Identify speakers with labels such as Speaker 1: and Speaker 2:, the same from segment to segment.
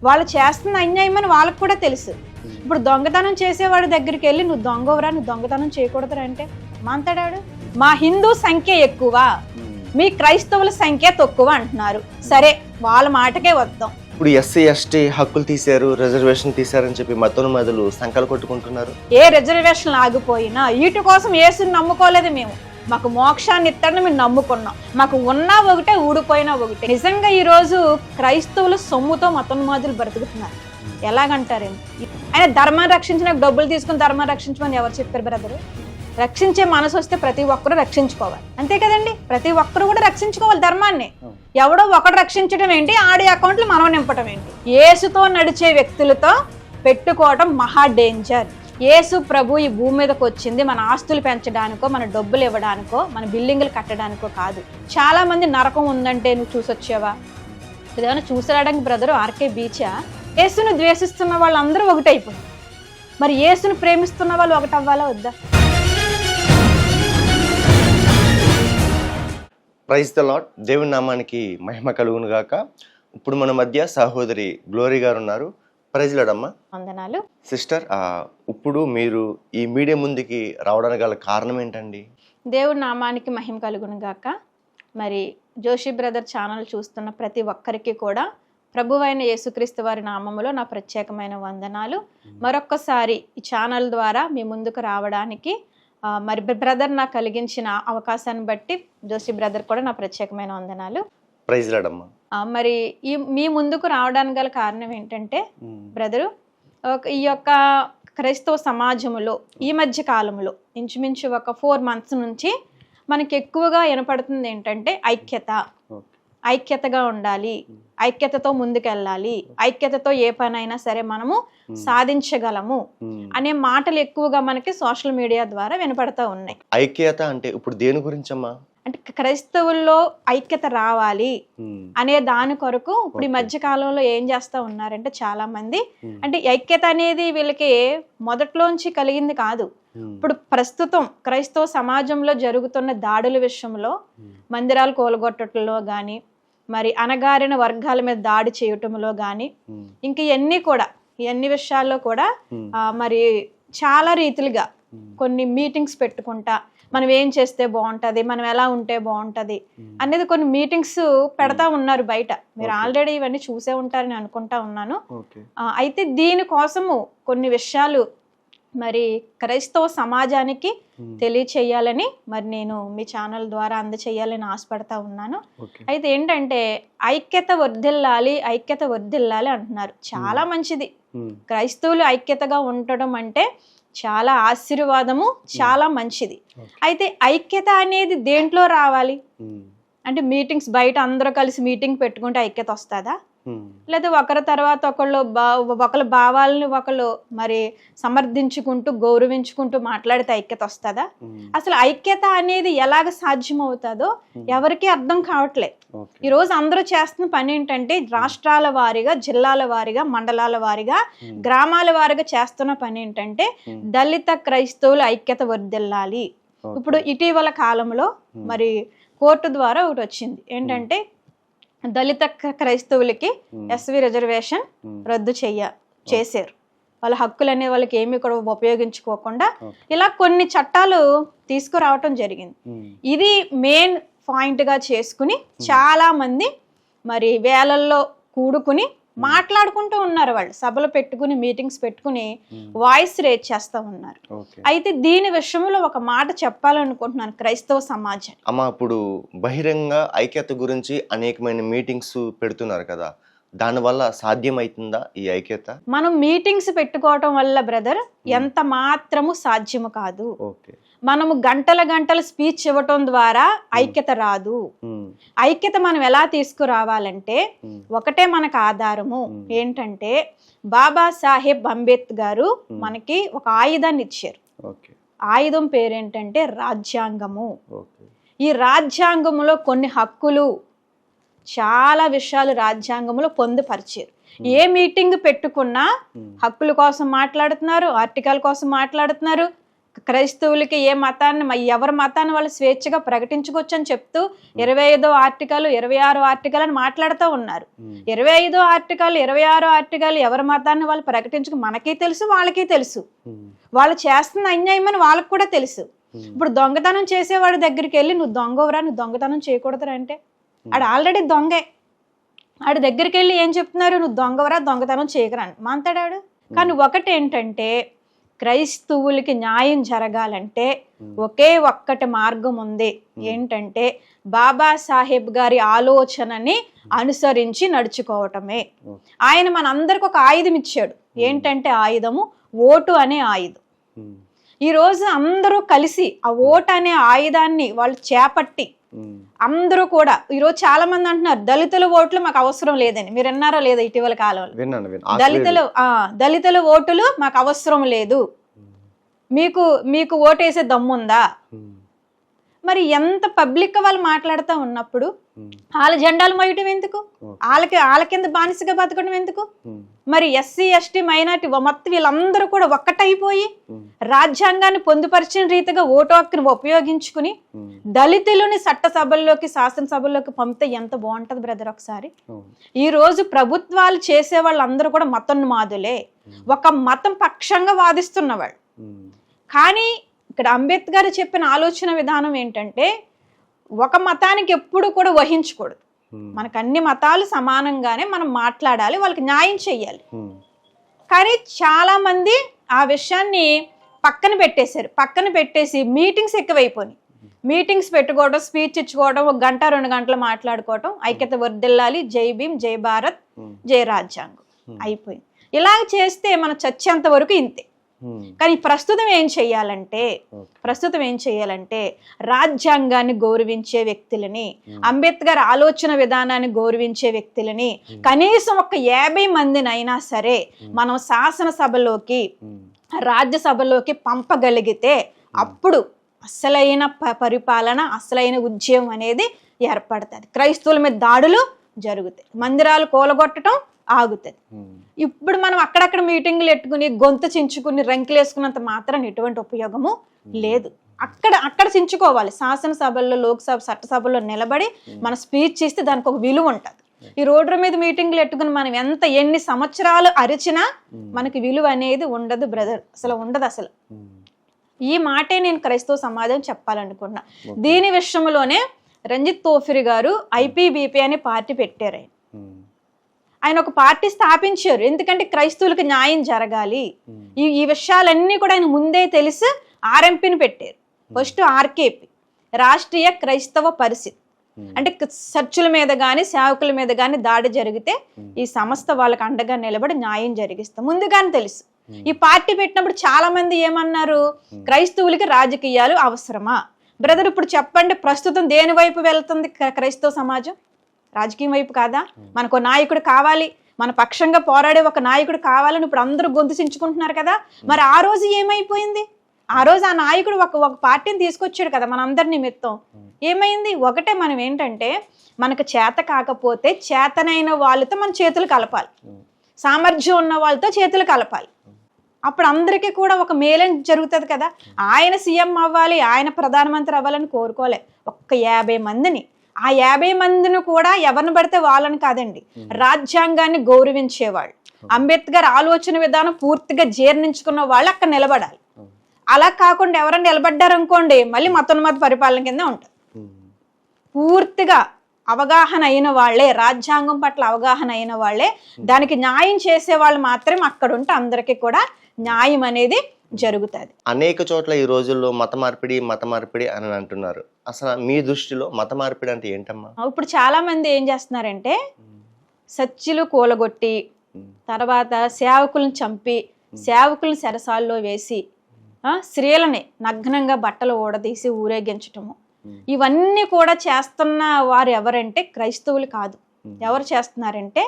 Speaker 1: వాళ్ళు చేస్తున్న అన్యాయం అని వాళ్ళకు కూడా తెలుసు. ఇప్పుడు దొంగతనం చేసేవాడి దగ్గరికి వెళ్ళి నువ్వు దొంగవరా, నువ్వు దొంగతనం చేయకూడదురా అంటే మాంతాడాడు. మా హిందూ సంఖ్య ఎక్కువ, మీ క్రైస్తవుల సంఖ్య తక్కువ అంటున్నారు. సరే, వాళ్ళ మాటకే వద్దాం.
Speaker 2: ఇప్పుడు ఎస్సీ ఎస్టీ హక్కులు తీశారు, రిజర్వేషన్ తీశారని చెప్పి మతోన్మాదులు సంకలు కొట్టుకుంటున్నారు.
Speaker 1: ఏ రిజర్వేషన్ ఆగిపోయినా వీటి కోసం యేసుని నమ్ముకోలేదు మేము. మాకు మోక్షాన్ని ఇస్తాడని మేము నమ్ముకున్నాం. మాకు ఉన్నా ఒకటే, ఊడిపోయినా ఒకటే. నిజంగా ఈరోజు క్రైస్తవుల సొమ్ముతో మతోన్మాదులు బ్రతుకుతున్నారు. ఎలాగంటారేమో. ఆయన ధర్మాన్ని రక్షించిన డబ్బులు తీసుకుని ధర్మాన్ని రక్షించమని ఎవరు చెప్పారు బ్రదరు? రక్షించే మనసు వస్తే ప్రతి ఒక్కరూ రక్షించుకోవాలి, అంతే కదండి. ప్రతి ఒక్కరు కూడా రక్షించుకోవాలి ధర్మాన్ని. ఎవడో ఒకడు రక్షించడం ఏంటి, ఆడి అకౌంట్లు మనం నింపడం ఏంటి? యేసుతో నడిచే వ్యక్తులతో పెట్టుకోవడం మహా డేంజర్. యేసు ప్రభు ఈ భూమి మీదకి వచ్చింది మన ఆస్తులు పెంచడానికో, మన డబ్బులు ఇవ్వడానికో, మన బిల్డింగులు కట్టడానికో కాదు. చాలా మంది నరకం ఉందంటే నువ్వు చూసొచ్చావా? ఏదైనా చూసాడానికి బ్రదరు ఆర్కే బీచా? యేసును ద్వేషిస్తున్న వాళ్ళందరూ ఒకటైపోయింది. మరి యేసును ప్రేమిస్తున్న వాళ్ళు ఒకటవ్వాలా వద్దా?
Speaker 2: Praise the lord. దేవుని నామానికి మహిమ కలుగును గాక. ఇప్పుడు మన మధ్య సహోదరి గ్లోరీ గారు ఉన్నారు. ప్రైజ్ లార్డ్ అమ్మా.
Speaker 1: వందనాలు
Speaker 2: సిస్టర్. ఇప్పుడు మీరు ఈ మీడియా ముందుకి రావడానికి గల కారణం ఏంటండి?
Speaker 1: దేవుని నామానికి మహిమ కలుగును గాక. మరి జోషి బ్రదర్ ఛానల్ చూస్తున్న ప్రతి ఒక్కరికి కూడా ప్రభువైన యేసుక్రీస్తు వారి నామములో నా ప్రత్యేకమైన వందనాలు. మరొక్కసారి ఈ ఛానల్ ద్వారా మీ ముందుకు రావడానికి మరి బ్రదర్ నాకు కలిగించిన అవకాశాన్ని బట్టి జోషి బ్రదర్ కూడా నా ప్రత్యేకమైన వందనాలు.
Speaker 2: ప్రైజ్ లార్డ్ అమ్మా.
Speaker 1: మరి మీ ముందుకు రావడానికి గల కారణం ఏంటంటే బ్రదరు, ఈ యొక్క క్రైస్తవ సమాజంలో ఈ మధ్య కాలంలో ఇంచుమించు ఒక 4 months నుంచి మనకి ఎక్కువగా వినపడుతుంది ఏంటంటే ఐక్యతగా ఉండాలి, ఐక్యతతో ముందుకెళ్ళాలి, ఐక్యతతో ఏ పనైనా సరే మనము సాధించగలము అనే మాటలు ఎక్కువగా మనకి సోషల్ మీడియా ద్వారా వినపడతా ఉన్నాయి.
Speaker 2: ఐక్యత అంటే ఇప్పుడు దేని గురించమ్మా?
Speaker 1: అంటే క్రైస్తవుల్లో ఐక్యత రావాలి అనే దాని కొరకు ఇప్పుడు ఈ మధ్య కాలంలో ఏం చేస్తా ఉన్నారంటే చాలా మంది, అంటే ఐక్యత అనేది వీళ్ళకి మొదట్లోంచి కలిగింది కాదు. ఇప్పుడు ప్రస్తుతం క్రైస్తవ సమాజంలో జరుగుతున్న దాడుల విషయంలో, మందిరాలు కూలగొట్టడంలో కానీ, మరి అణగారిన వర్గాల మీద దాడి చేయటంలో కానీ, ఇంక ఇవన్నీ విషయాల్లో కూడా మరి చాలా రీతిలుగా కొన్ని మీటింగ్స్ పెట్టుకుంటా మనం ఏం చేస్తే బాగుంటుంది, మనం ఎలా ఉంటే బాగుంటుంది అనేది కొన్ని మీటింగ్స్ పెడతా ఉన్నారు బయట. మీరు ఆల్రెడీ ఇవన్నీ చూసే ఉంటారని అనుకుంటా ఉన్నాను. అయితే దీనికోసము కొన్ని విషయాలు మరి క్రైస్తవ సమాజానికి తెలియచేయాలని మరి నేను మీ ఛానల్ ద్వారా అందచేయాలని ఆశపడతా ఉన్నాను. అయితే ఏంటంటే ఐక్యత వర్ధిల్లాలి అంటున్నారు. చాలా మంచిది. క్రైస్తవులు ఐక్యతగా ఉండడం అంటే చాలా ఆశీర్వాదము, చాలా మంచిది. అయితే ఐక్యత అనేది దేంట్లో రావాలి అంటే మీటింగ్స్ బయట అందరూ కలిసి మీటింగ్ పెట్టుకుంటే ఐక్యత వస్తుందా? లేదా ఒకరి తర్వాత ఒకళ్ళ భావాలని ఒకళ్ళు మరి సమర్థించుకుంటూ గౌరవించుకుంటూ మాట్లాడితే ఐక్యత వస్తుందా? అసలు ఐక్యత అనేది ఎలాగ సాధ్యం అవుతుందో ఎవరికి అర్థం కావట్లేదు. ఈరోజు అందరూ చేస్తున్న పని ఏంటంటే రాష్ట్రాల వారీగా, జిల్లాల వారీగా, మండలాల వారీగా, గ్రామాల వారీగా చేస్తున్న పని ఏంటంటే దళిత క్రైస్తవులు ఐక్యత వర్ధిల్లాలి. ఇప్పుడు ఇటీవల కాలంలో మరి కోర్టు ద్వారా ఒకటి వచ్చింది ఏంటంటే దళిత క్రైస్తవులకి ఎస్వి రిజర్వేషన్ రద్దు చేశారు. వాళ్ళ హక్కులు అనే వాళ్ళకి ఏమి కూడా ఉపయోగించుకోకుండా ఇలా కొన్ని చట్టాలు తీసుకురావటం జరిగింది. ఇది మెయిన్ పాయింట్ గా చేసుకుని చాలా మంది మరి వేలల్లో కూడుకుని మాట్లాడుకుంటూ ఉన్నారు. వాళ్ళు సభలు పెట్టుకుని, మీటింగ్స్ పెట్టుకుని వాయిస్ రేజ్ చేస్తూ ఉన్నారు. అయితే దీని విషయంలో ఒక మాట చెప్పాలనుకుంటున్నాను క్రైస్తవ సమాజం.
Speaker 2: అమ్మా, ఇప్పుడు బహిరంగ ఐక్యత గురించి అనేకమైన మీటింగ్స్ పెడుతున్నారు కదా, దానివల్ల సాధ్యమవుతుందా ఈ ఐక్యత? మనం
Speaker 1: మీటింగ్స్ పెట్టుకోవటం వల్ల బ్రదర్ ఎంత మాత్రము సాధ్యము కాదు. మనము గంటల స్పీచ్ ఇవ్వటం ద్వారా ఐక్యత రాదు. ఐక్యత మనం ఎలా తీసుకురావాలంటే ఒకటే మనకు ఆధారము ఏంటంటే బాబాసాహెబ్ అంబేద్కర్ గారు మనకి ఒక ఆయుధాన్ని ఇచ్చారు. ఆయుధం పేరేంటంటే రాజ్యాంగము. ఈ రాజ్యాంగములో కొన్ని హక్కులు, చాలా విషయాలు రాజ్యాంగంలో పొందుపరిచారు. ఏ మీటింగ్ పెట్టుకున్నా హక్కుల కోసం మాట్లాడుతున్నారు, ఆర్టికల్ కోసం మాట్లాడుతున్నారు, క్రైస్తవులకి ఏ మతాన్ని ఎవరి మతాన్ని వాళ్ళు స్వేచ్ఛగా ప్రకటించుకోవచ్చు అని చెప్తూ 25వ ఆర్టికల్ 26వ ఆర్టికల్ అని మాట్లాడుతూ ఉన్నారు. 25వ ఆర్టికల్ 26వ ఆర్టికల్ ఎవరి మతాన్ని వాళ్ళు ప్రకటించుకు మనకి తెలుసు, వాళ్ళకి తెలుసు. వాళ్ళు చేస్తున్న అన్యాయం అని వాళ్ళకి కూడా తెలుసు. ఇప్పుడు దొంగతనం చేసేవాడి దగ్గరికి వెళ్ళి నువ్వు దొంగవరా, నువ్వు దొంగతనం చేయకూడదురా అంటే ఆడు ఆల్రెడీ దొంగే. ఆడి దగ్గరికి వెళ్ళి ఏం చెప్తున్నారు, నువ్వు దొంగవరా, దొంగతనం చేయకరా అని మాంతాడాడు. కానీ ఒకటేంటంటే క్రైస్తవులకి న్యాయం జరగాలంటే ఒకే ఒక్కటి మార్గం ఉంది. ఏంటంటే బాబాసాహెబ్ గారి ఆలోచనని అనుసరించి నడుచుకోవటమే. ఆయన మనందరికి ఒక ఆయుధం ఇచ్చాడు. ఏంటంటే ఆయుధము ఓటు అనే ఆయుధం. ఈరోజు అందరూ కలిసి ఆ ఓటు అనే ఆయుధాన్ని వాళ్ళు చేపట్టి అందరూ కూడా ఈరోజు చాలా మంది అంటున్నారు దళితుల ఓట్లు మాకు అవసరం లేదని. మీరు విన్నారో లేదా ఇటీవల కాలంలో? దళితుల ఓటులు మాకు అవసరం లేదు, మీకు ఓటేసే దమ్ముందా? మరి ఎంత పబ్లిక్ గా వాళ్ళు మాట్లాడుతూ ఉన్నప్పుడు వాళ్ళ జెండాలు మోయటం ఎందుకు? వాళ్ళ కింద బానిసగా బతకడం ఎందుకు? మరి ఎస్సీ ఎస్టీ మైనార్టీ మొత్తం వీళ్ళందరూ కూడా ఒక్కటైపోయి రాజ్యాంగాన్ని పొందుపరిచిన రీతిగా ఓటు హక్కుని ఉపయోగించుకుని దళితులని చట్టసభల్లోకి శాసనసభల్లోకి పంపితే ఎంత బాగుంటది బ్రదర్. ఒకసారి ఈ రోజు ప్రభుత్వాలు చేసే వాళ్ళందరూ కూడా మతోన్మాదులే, ఒక మతం పక్షంగా వాదిస్తున్నవాళ్ళు. కానీ ఇక్కడ అంబేద్కర్ చెప్పిన ఆలోచన విధానం ఏంటంటే ఒక మతానికి ఎప్పుడు కూడా వహించకూడదు. మనకు అన్ని మతాలు సమానంగానే మనం మాట్లాడాలి, వాళ్ళకి న్యాయం చెయ్యాలి. కానీ చాలా మంది ఆ విషయాన్ని పక్కన పెట్టేసి మీటింగ్స్ ఎక్కువైపోయి మీటింగ్స్ పెట్టుకోవడం, స్పీచ్ ఇచ్చుకోవడం, 1 గంట 2 గంటలు మాట్లాడుకోవడం, ఐక్యత వర్ధిల్లాలి, జై భీమ్, జై భారత్, జై రాజ్యాంగం అయిపోయింది. ఇలా చేస్తే మనం చచ్చేంత వరకు ఇంతే. కానీ ప్రస్తుతం ఏం చెయ్యాలంటే రాజ్యాంగాన్ని గౌరవించే వ్యక్తులని, అంబేద్కర్ ఆలోచన విధానాన్ని గౌరవించే వ్యక్తులని కనీసం ఒక 50 మందినైనా సరే మనం శాసనసభలోకి రాజ్యసభలోకి పంపగలిగితే అప్పుడు అసలైన పరిపాలన, అసలైన ఉద్యమం అనేది ఏర్పడుతుంది. క్రైస్తవుల మీద దాడులు జరుగుతాయి, మందిరాలు కూలగొట్టడం ఆగుతుంది. ఇప్పుడు మనం అక్కడక్కడ మీటింగ్లు పెట్టుకుని గొంతు చించుకుని రంకులు వేసుకున్నంత మాత్రం ఎటువంటి ఉపయోగము లేదు. అక్కడ చించుకోవాలి. శాసనసభల్లో, లోక్సభ, చట్టసభల్లో నిలబడి మన స్పీచ్ ఇస్తే దానికి ఒక విలువ ఉంటుంది. ఈ రోడ్ల మీద మీటింగ్లు పెట్టుకుని మనం ఎన్ని సంవత్సరాలు అరిచినా మనకి విలువ అనేది ఉండదు బ్రదర్, అసలు ఉండదు. అసలు ఈ మాటే నేను క్రైస్తవ సమాజం చెప్పాలనుకున్నా. దీని విషయంలోనే రంజిత్ తోఫిరి గారు IPBP అనే పార్టీ పెట్టారు. ఆయన ఒక పార్టీ స్థాపించారు. ఎందుకంటే క్రైస్తవులకు న్యాయం జరగాలి. ఈ విషయాలన్నీ కూడా ఆయన ముందే తెలిసి RMPని పెట్టారు. ఫస్ట్ RKP, రాష్ట్రీయ క్రైస్తవ పరిషత్. అంటే చర్చుల మీద కానీ సేవకుల మీద కానీ దాడి జరిగితే ఈ సంస్థ వాళ్ళకి అండగా నిలబడి న్యాయం జరిగిస్తాం ముందుగానే తెలుసు. ఈ పార్టీ పెట్టినప్పుడు చాలా మంది ఏమన్నారు, క్రైస్తవులకి రాజకీయాలు అవసరమా? బ్రదర్ ఇప్పుడు చెప్పండి, ప్రస్తుతం దేని వైపు వెళ్తుంది క్రైస్తవ సమాజం? రాజకీయం వైపు కాదా? మనకు నాయకుడు కావాలి, మన పక్షంగా పోరాడే ఒక నాయకుడు కావాలని ఇప్పుడు అందరూ గొంతు చించుకుంటున్నారు కదా. మరి ఆ రోజు ఏమైపోయింది? ఆ రోజు ఆ నాయకుడు ఒక పార్టీని తీసుకొచ్చాడు కదా మనందరి నిమిత్తం. ఏమైంది? ఒకటే, మనం ఏంటంటే మనకు చేత కాకపోతే చేతనైన వాళ్ళతో మన చేతులు కలపాలి, సామర్థ్యం ఉన్న వాళ్ళతో చేతులు కలపాలి. అప్పుడు అందరికీ కూడా ఒక మేలు జరుగుతుంది కదా. ఆయన సీఎం అవ్వాలి, ఆయన ప్రధానమంత్రి అవ్వాలని కోరుకోలే. ఒక్క 50 మందిని, ఆ 50 మందిని కూడా ఎవరిని పడితే వాళ్ళని కాదండి, రాజ్యాంగాన్ని గౌరవించేవాళ్ళు, అంబేద్కర్ ఆలోచన విధానం పూర్తిగా జీర్ణించుకున్న వాళ్ళు అక్కడ నిలబడాలి. అలా కాకుండా ఎవరైనా నిలబడ్డారు అనుకోండి మళ్ళీ మతోన్మాద పరిపాలన కింద ఉంటుంది. పూర్తిగా అవగాహన అయిన వాళ్ళే, రాజ్యాంగం పట్ల అవగాహన అయిన వాళ్ళే, దానికి న్యాయం చేసే వాళ్ళు మాత్రమే అక్కడ ఉంటే అందరికీ కూడా న్యాయం అనేది జరుగుతుంది.
Speaker 2: అనేక చోట్ల ఈ రోజుల్లో మత మార్పిడి అని అంటున్నారు. అసలు మీ దృష్టిలో మత మార్పిడి అంటే ఏంటమ్మా?
Speaker 1: ఇప్పుడు చాలా మంది ఏం చేస్తున్నారంటే సచ్చులు కూలగొట్టి, తర్వాత సేవకులను చంపి, సేవకులను చెరసాల్లో వేసి, స్త్రీలని నగ్నంగా బట్టలు ఊడదీసి ఊరేగించటము, ఇవన్నీ కూడా చేస్తున్న వారు ఎవరంటే క్రైస్తవులు కాదు. ఎవరు చేస్తున్నారంటే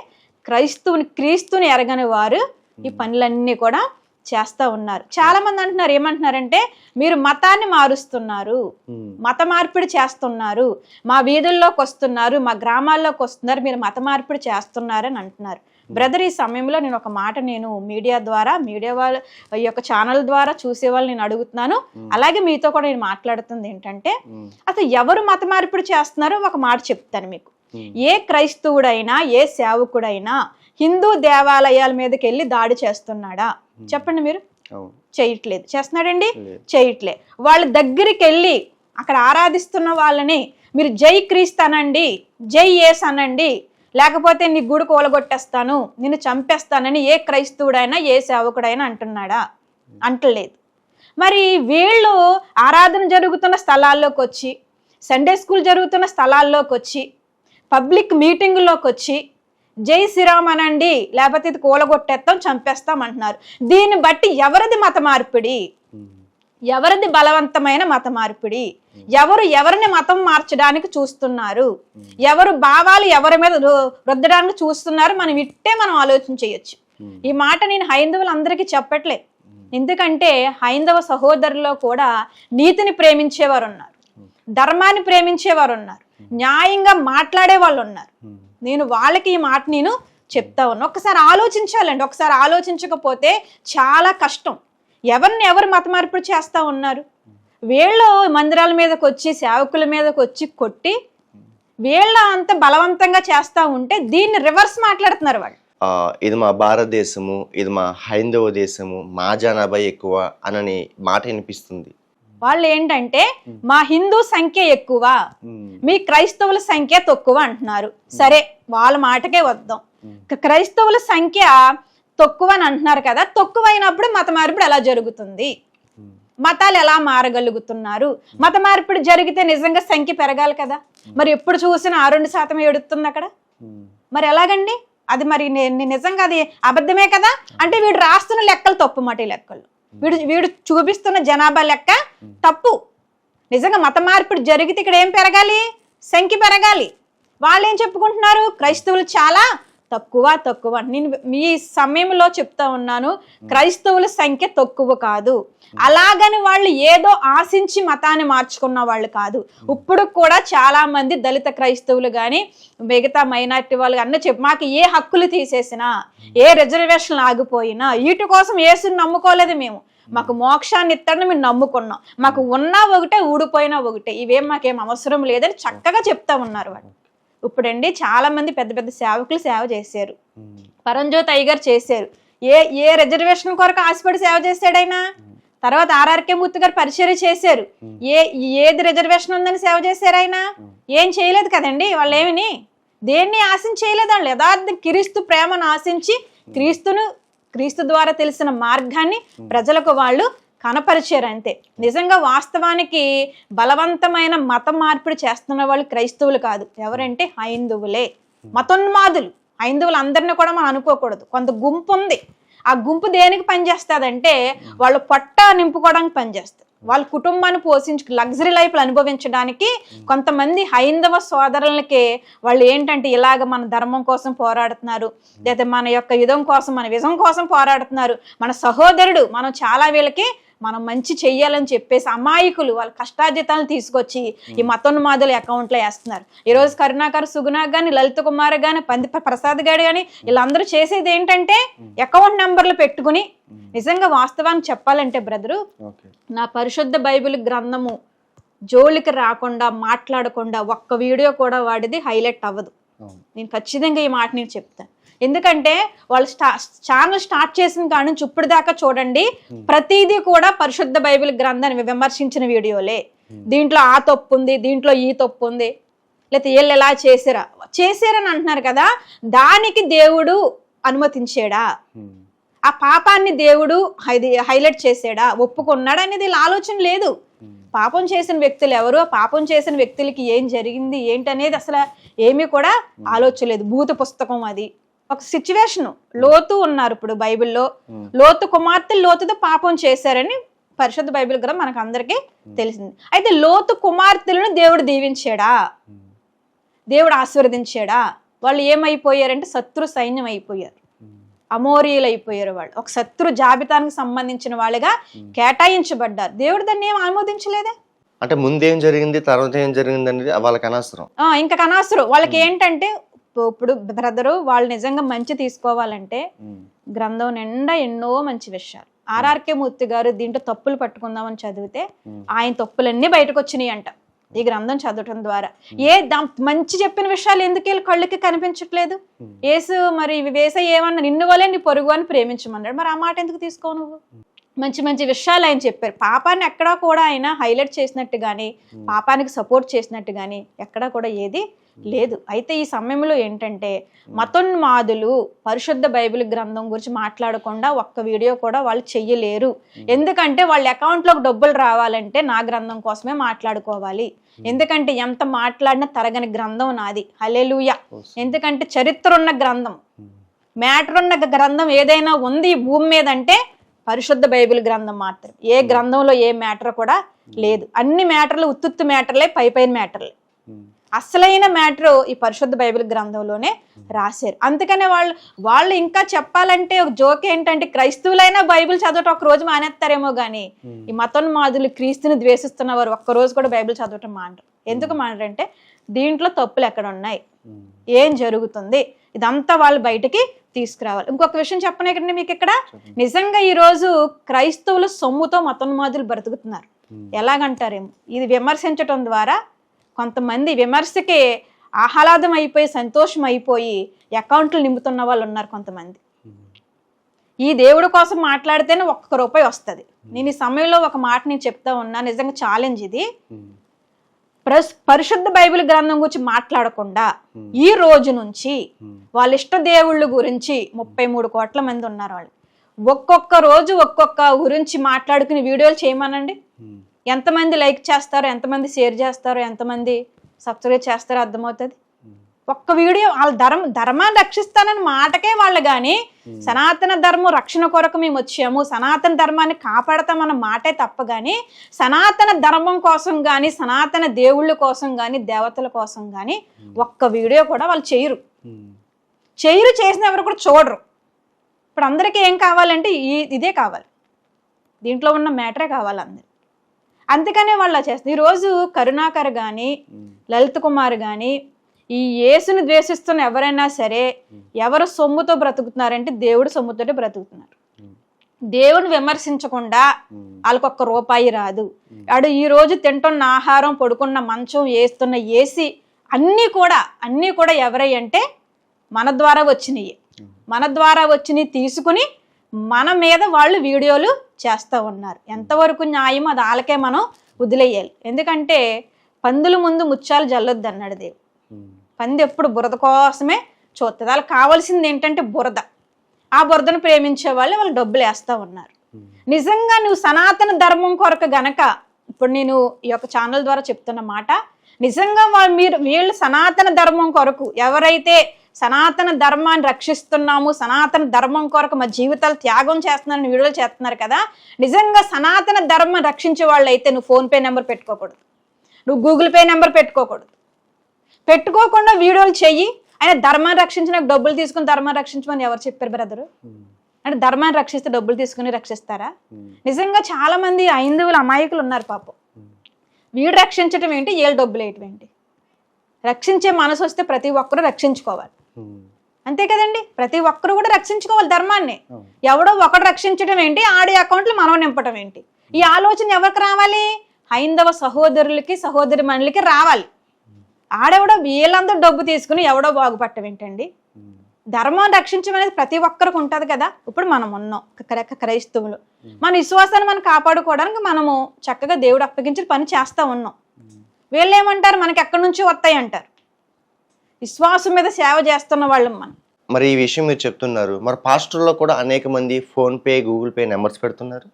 Speaker 1: క్రీస్తుని ఎరగని వారు ఈ పనులన్నీ కూడా చేస్తూ ఉన్నారు. చాలా మంది అంటున్నారు, ఏమంటున్నారంటే మీరు మతాన్ని మారుస్తున్నారు, మత మార్పిడి చేస్తున్నారు, మా వీధుల్లోకి వస్తున్నారు, మా గ్రామాల్లోకి వస్తున్నారు, మీరు మత మార్పిడి చేస్తున్నారు అని అంటున్నారు. బ్రదర్, ఈ సమయంలో నేను ఒక మాట నేను మీడియా వాళ్ళ ఈ యొక్క ఛానల్ ద్వారా చూసే వాళ్ళు నేను అడుగుతున్నాను, అలాగే మీతో కూడా నేను మాట్లాడుతుంది ఏంటంటే, అసలు ఎవరు మత మార్పిడి చేస్తున్నారో ఒక మాట చెప్తాను మీకు. ఏ క్రైస్తవుడైనా ఏ సేవకుడైనా హిందూ దేవాలయాల మీదకి వెళ్ళి దాడి చేస్తున్నాడా? చెప్పండి మీరు. చేయట్లేదు. చేస్తున్నాడండి? చేయట్లే. వాళ్ళ దగ్గరికి వెళ్ళి అక్కడ ఆరాధిస్తున్న వాళ్ళని మీరు జై క్రీస్తు అనండి, జై యేసు అనండి, లేకపోతే నీ గుడి కూలగొట్టేస్తాను, నిన్ను చంపేస్తానని ఏ క్రైస్తవుడైనా ఏ సేవకుడైనా అంటున్నాడా? అంటలేదు. మరి వీళ్ళు ఆరాధన జరుగుతున్న స్థలాల్లోకి వచ్చి, సండే స్కూల్ జరుగుతున్న స్థలాల్లోకి వచ్చి, పబ్లిక్ మీటింగుల్లోకి వచ్చి జై శ్రీరామ్ అనండి, లేకపోతే ఇది కూలగొట్టేస్తాం, చంపేస్తాం అంటున్నారు. దీన్ని బట్టి ఎవరిది మత మార్పిడి? ఎవరిది బలవంతమైన మత మార్పిడి? ఎవరిని మతం మార్చడానికి చూస్తున్నారు? ఎవరు భావాలు ఎవరి మీద రుద్దడానికి చూస్తున్నారు? మనం ఆలోచన చేయొచ్చు. ఈ మాట నేను హైందవులందరికీ చెప్పట్లే. ఎందుకంటే హైందవ సహోదరుల్లో కూడా నీతిని ప్రేమించేవారు ఉన్నారు, ధర్మాన్ని ప్రేమించేవారు ఉన్నారు, న్యాయంగా మాట్లాడే వాళ్ళు ఉన్నారు. నేను వాళ్ళకి ఈ మాట నేను చెప్తా ఉన్నా. ఒకసారి ఆలోచించాలండి. ఒకసారి ఆలోచించకపోతే చాలా కష్టం. ఎవరు మత మార్పిడి చేస్తూ ఉన్నారు? వీళ్ళు మందిరాల మీదకి వచ్చి, సేవకుల మీదకి వచ్చి కొట్టి వీళ్ళ అంత బలవంతంగా చేస్తూ ఉంటే దీన్ని రివర్స్ మాట్లాడుతున్నారు వాళ్ళు.
Speaker 2: ఇది మా భారతదేశము, ఇది మా హైందవ దేశము, మా జనాభా ఎక్కువ అనని మాట వినిపిస్తుంది.
Speaker 1: వాళ్ళు ఏంటంటే మా హిందూ సంఖ్య ఎక్కువ, మీ క్రైస్తవుల సంఖ్య తక్కువ అంటున్నారు. సరే, వాళ్ళ మాటకే వద్దాం. క్రైస్తవుల సంఖ్య తక్కువ అని అంటున్నారు కదా, తక్కువ అయినప్పుడు మత మార్పిడి ఎలా జరుగుతుంది? మతాలు ఎలా మారగలుగుతున్నారు? మత మార్పిడి జరిగితే నిజంగా సంఖ్య పెరగాలి కదా. మరి ఎప్పుడు చూసినా 2% ఎడుతుంది అక్కడ. మరి ఎలాగండి అది? మరి నిజంగా అది అబద్ధమే కదా. అంటే వీడు రాస్తున్న లెక్కలు తప్పు మాట. ఈ లెక్కలు వీడు చూపిస్తున్న జనాభా లెక్క తప్పు. నిజంగా మత మార్పిడి జరిగితే ఇక్కడ ఏం పెరగాలి? సంఖ్య పెరగాలి. వాళ్ళు ఏం చెప్పుకుంటున్నారు? క్రైస్తవులు చాలా తక్కువ. నేను మీ సమయంలో చెప్తా ఉన్నాను, క్రైస్తవుల సంఖ్య తక్కువ కాదు. అలాగని వాళ్ళు ఏదో ఆశించి మతాన్ని మార్చుకున్న వాళ్ళు కాదు. ఇప్పుడు కూడా చాలా మంది దళిత క్రైస్తవులు కానీ మిగతా మైనారిటీ వాళ్ళు అన్న మాకు ఏ హక్కులు తీసేసినా, ఏ రిజర్వేషన్లు ఆగిపోయినా వీటి కోసం యేసుని నమ్ముకోలేదు మేము. మాకు మోక్షాన్ని ఇస్తాడని మేము నమ్ముకున్నాం. మాకు ఉన్నా ఒకటే, ఊడిపోయినా ఒకటే, ఇవేం మాకేం అవసరం లేదని చక్కగా చెప్తా ఉన్నారు వాళ్ళు. ఇప్పుడండి చాలా మంది పెద్ద పెద్ద సేవకులు సేవ చేశారు. పరంజ్యోతి అయ్యగారు చేశారు. ఏ రిజర్వేషన్ కొరకు ఆశపడి సేవ చేశాడైనా. తర్వాత ఆర్ఆర్కే మూర్తి గారు పరిచర్య చేశారు. ఏది రిజర్వేషన్ ఉందని సేవ చేశారు ఆయన? ఏం చేయలేదు కదండి. వాళ్ళు ఏమిని దేన్ని ఆశించలేదు. వాళ్ళు యథార్థ క్రీస్తు ప్రేమను ఆశించి క్రీస్తు ద్వారా తెలిసిన మార్గాన్ని ప్రజలకు వాళ్ళు కనపరిచారు అంతే. నిజంగా వాస్తవానికి బలవంతమైన మత మార్పిడి చేస్తున్న వాళ్ళు క్రైస్తవులు కాదు. ఎవరంటే హైందవులే, మతోన్మాదులు. హైందవులు అందరినీ కూడా మనం అనుకోకూడదు. కొంత గుంపు ఉంది. ఆ గుంపు దేనికి పనిచేస్తుందంటే వాళ్ళు పొట్ట నింపుకోవడానికి పనిచేస్తారు. వాళ్ళ కుటుంబాన్ని లగ్జరీ లైఫ్లు అనుభవించడానికి కొంతమంది హైందవ సోదరులకి వాళ్ళు ఏంటంటే ఇలాగ మన ధర్మం కోసం పోరాడుతున్నారు, లేదా మన యొక్క మన విజం కోసం పోరాడుతున్నారు, మన సహోదరుడు, మనం చాలా వీళ్ళకి మనం మంచి చెయ్యాలని చెప్పేసి అమాయకులు వాళ్ళ కష్టార్జితాలను తీసుకొచ్చి ఈ మతోన్మాదుల అకౌంట్లో వేస్తున్నారు. ఈరోజు కరుణాకర్ సుగుణా కానీ, లలిత కుమార్ కానీ, పంది ప్రసాద్ గారు కానీ వీళ్ళందరూ చేసేది ఏంటంటే అకౌంట్ నెంబర్లు పెట్టుకుని, నిజంగా వాస్తవానికి చెప్పాలంటే బ్రదరు, నా పరిశుద్ధ బైబిల్ గ్రంథము జోలికి రాకుండా మాట్లాడకుండా ఒక్క వీడియో కూడా వాడిది హైలైట్ అవ్వదు. నేను ఖచ్చితంగా ఈ మాట నేను చెప్తాను. ఎందుకంటే వాళ్ళు ఛానల్ స్టార్ట్ చేసిన కాడ నుంచి ఇప్పుడు దాకా చూడండి, ప్రతిదీ కూడా పరిశుద్ధ బైబిల్ గ్రంథాన్ని విమర్శించిన వీడియోలే. దీంట్లో ఆ తప్పు ఉంది, దీంట్లో ఈ తప్పు ఉంది, లేకపోతే వీళ్ళు ఎలా చేశారని అంటున్నారు కదా. దానికి దేవుడు అనుమతించాడా? ఆ పాపాన్ని దేవుడు హైలైట్ చేసాడా, ఒప్పుకున్నాడా అనేది ఆలోచన లేదు. పాపం చేసిన వ్యక్తులు ఎవరు, ఆ పాపం చేసిన వ్యక్తులకి ఏం జరిగింది ఏంటనేది అసలు ఏమీ కూడా ఆలోచన లేదు. భూత పుస్తకం అది ఒక సిచ్యువేషన్. లోతు ఉన్నారు ఇప్పుడు బైబిల్లో, లోతు కుమార్తెలు లోతుతో పాపం చేశారని పరిశుద్ధ బైబిల్ గ్రంథం మనకు అందరికీ తెలిసింది. అయితే లోతు కుమార్తెలను దేవుడు దీవించాడా, దేవుడు ఆశీర్వదించాడా? వాళ్ళు ఏమైపోయారంటే శత్రు సైన్యం అయిపోయారు, అమోరీయులు అయిపోయారు. వాళ్ళు ఒక శత్రు జాబితానికి సంబంధించిన వాళ్ళుగా కేటాయించబడ్డారు. దేవుడు దాన్ని ఏం ఆమోదించలేదే.
Speaker 2: అంటే ముందేం జరిగింది, తర్వాత ఏం జరిగింది అనేది వాళ్ళకి అనవసరం.
Speaker 1: ఇంకా అనవసరం. వాళ్ళకి ఏంటంటే ఇప్పుడు బ్రదరు వాళ్ళు నిజంగా మంచి తీసుకోవాలంటే గ్రంథం నిండా ఎన్నో మంచి విషయాలు. ఆర్ఆర్కే మూర్తి గారు దీంట్లో తప్పులు పట్టుకుందామని చదివితే ఆయన తప్పులన్నీ బయటకు వచ్చినాయి అంట ఈ గ్రంథం చదవటం ద్వారా. మంచి చెప్పిన విషయాలు ఎందుకు వీళ్ళ కళ్ళకి కనిపించట్లేదు? యేసు మరి వేస ఏమన్నా నిన్ను వలే నీ పొరుగు అని ప్రేమించమన్నాడు, మరి ఆ మాట ఎందుకు తీసుకోవు నువ్వు? మంచి మంచి విషయాలు ఆయన చెప్పారు. పాపాన్ని ఎక్కడా కూడా ఆయన హైలైట్ చేసినట్టు కానీ పాపానికి సపోర్ట్ చేసినట్టు కానీ ఎక్కడా కూడా ఏది లేదు. అయితే ఈ సమయంలో ఏంటంటే మతోన్మాదులు పరిశుద్ధ బైబిల్ గ్రంథం గురించి మాట్లాడకుండా ఒక్క వీడియో కూడా వాళ్ళు చెయ్యలేరు. ఎందుకంటే వాళ్ళ అకౌంట్లోకి డబ్బులు రావాలంటే నా గ్రంథం కోసమే మాట్లాడుకోవాలి. ఎందుకంటే ఎంత మాట్లాడినా తరగని గ్రంథం నాది. హల్లెలూయా. ఎందుకంటే చరిత్ర ఉన్న గ్రంథం, మ్యాటర్ ఉన్న గ్రంథం ఏదైనా ఉంది ఈ భూమి మీద అంటే పరిశుద్ధ బైబిల్ గ్రంథం మాత్రం. ఏ గ్రంథంలో ఏ మ్యాటర్ కూడా లేదు. అన్ని మ్యాటర్లు ఉత్తుత్తు మ్యాటర్లే, పైపైన మ్యాటర్లే. అసలైన మ్యాటర్ ఈ పరిశుద్ధ బైబిల్ గ్రంథంలోనే రాశారు. అందుకనే వాళ్ళు ఇంకా చెప్పాలంటే ఒక జోక్ ఏంటంటే క్రైస్తవులైనా బైబిల్ చదవటం ఒక రోజు మానేస్తారేమో కానీ ఈ మతోన్మాదులు క్రీస్తుని ద్వేషిస్తున్నవారు ఒక్కరోజు కూడా బైబిల్ చదవటం మానరు. ఎందుకు మానరంటే దీంట్లో తప్పులు ఎక్కడ ఉన్నాయి, ఏం జరుగుతుంది, ఇదంతా వాళ్ళు బయటికి తీసుకురావాలి. ఇంకొక విషయం చెప్పనకండి మీకు ఇక్కడ, నిజంగా ఈరోజు క్రైస్తవులు సొమ్ముతో మతోన్మాదులు బ్రతుకుతున్నారు. ఎలాగంటారేమో, ఇది విమర్శించటం ద్వారా కొంతమంది విమర్శకే ఆహ్లాదం అయిపోయి సంతోషం అయిపోయి అకౌంట్లు నింపుతున్న వాళ్ళు ఉన్నారు కొంతమంది. ఈ దేవుడి కోసం మాట్లాడితేనే ₹1 వస్తుంది. నేను ఈ సమయంలో ఒక మాట నేను చెప్తా ఉన్నా, నిజంగా ఛాలెంజ్ ఇది. పరిశుద్ధ బైబిల్ గ్రంథం గురించి మాట్లాడకుండా ఈ రోజు నుంచి వాళ్ళ ఇష్ట దేవుళ్ళ గురించి 33 కోట్ల మంది ఉన్నారు. వాళ్ళు ఒక్కొక్క రోజు ఒక్కొక్క గురించి మాట్లాడుకుని వీడియోలు చేయమనండి. ఎంతమంది లైక్ చేస్తారో, ఎంతమంది షేర్ చేస్తారో, ఎంతమంది సబ్స్క్రైబ్ చేస్తారో అర్థమవుతుంది. ఒక్క వీడియో వాళ్ళ ధర్మాన్ని రక్షిస్తానని మాటకే వాళ్ళు కానీ సనాతన ధర్మం రక్షణ కొరకు మేము వచ్చాము, సనాతన ధర్మాన్ని కాపాడతామన్న మాటే తప్ప కానీ సనాతన ధర్మం కోసం కానీ సనాతన దేవుళ్ళ కోసం కానీ దేవతల కోసం కానీ ఒక్క వీడియో కూడా వాళ్ళు చేయరు. చేసిన ఎవరు కూడా చూడరు. ఇప్పుడు అందరికీ ఏం కావాలంటే ఇదే కావాలి, దీంట్లో ఉన్న మ్యాటరే కావాలి అందరు. అందుకనే వాళ్ళు చేస్తారు. ఈరోజు కరుణాకర్ కానీ లలిత్ కుమార్ కానీ ఈ యేసుని ద్వేషిస్తున్న ఎవరైనా సరే ఎవరు సొమ్ముతో బ్రతుకుతున్నారంటే దేవుడు సొమ్ముతోటి బ్రతుకుతున్నారు. దేవుని విమర్శించకుండా వాళ్ళకి ₹1 రాదు. వాడు ఈ రోజు తింటున్న ఆహారం, పడుకున్న మంచం, వేస్తున్న ఏసీ అన్నీ కూడా ఎవరై అంటే మన ద్వారా వచ్చినాయి తీసుకుని మన మీద వాళ్ళు వీడియోలు చేస్తూ ఉన్నారు. ఎంతవరకు న్యాయం అది వాళ్ళకే మనం వదిలేయాలి. ఎందుకంటే పందుల ముందు ముత్యాలు జల్లొద్దు అన్నాడు దేవుడు. పంది ఎప్పుడు బురద కోసమే చూస్తుంది. వాళ్ళకి కావాల్సింది ఏంటంటే బురద. ఆ బురదను ప్రేమించే వాళ్ళు డబ్బులు వేస్తూ ఉన్నారు. నిజంగా నువ్వు సనాతన ధర్మం కొరకు గనక, ఇప్పుడు నేను ఈ యొక్క ఛానల్ ద్వారా చెప్తున్న మాట, నిజంగా వీళ్ళు సనాతన ధర్మం కొరకు ఎవరైతే సనాతన ధర్మాన్ని రక్షిస్తున్నాము, సనాతన ధర్మం కొరకు మా జీవితాలు త్యాగం చేస్తున్నారని వీడియోలు చేస్తున్నారు కదా, నిజంగా సనాతన ధర్మం రక్షించే వాళ్ళు అయితే నువ్వు ఫోన్పే నెంబర్ పెట్టుకోకూడదు, నువ్వు గూగుల్ పే నెంబర్ పెట్టుకోకుండా వీడియోలు చెయ్యి. ఆయన ధర్మాన్ని రక్షించినాక డబ్బులు తీసుకుని ధర్మాన్ని రక్షించమని ఎవరు చెప్పారు బ్రదరు? అంటే ధర్మాన్ని రక్షిస్తే డబ్బులు తీసుకుని రక్షిస్తారా? నిజంగా చాలా మంది హైందవులు అమాయకులు ఉన్నారు పాపం. వీడు రక్షించడం ఏంటి, ఏళ్ళు డబ్బులు వేయటం ఏంటి? రక్షించే మనసు వస్తే ప్రతి ఒక్కరూ రక్షించుకోవాలి, అంతే కదండి. ప్రతి ఒక్కరు కూడా రక్షించుకోవాలి ధర్మాన్ని. ఎవడో ఒకడు రక్షించడం ఏంటి, ఆడి అకౌంట్లు మనం నింపటం ఏంటి? ఈ ఆలోచన ఎవరికి రావాలి? హైందవ సహోదరులకి సహోదరి మనులకి రావాలి. ఆడెవడో వీళ్ళందరూ డబ్బు తీసుకుని ఎవడో బాగుపడటం ఏంటండి? ధర్మం రక్షించమనేది ప్రతి ఒక్కరికి ఉంటుంది కదా. ఇప్పుడు మనం ఉన్నాం క్రైస్తవులు, మన విశ్వాసాన్ని మనం కాపాడుకోవడానికి మనము చక్కగా దేవుడు అప్పగించి పని చేస్తూ ఉన్నాం. వీళ్ళు ఏమంటారు, మనకి ఎక్కడి నుంచి వస్తాయి అంటారు. విశ్వాసం మీద సేవ చేస్తున్న వాళ్ళం మనం.
Speaker 2: మరి ఈ విషయం మీరు చెప్తున్నారు, మరి పాస్టర్లో కూడా అనేక మంది phone pay, Google pay numbers పెడుతున్నారు.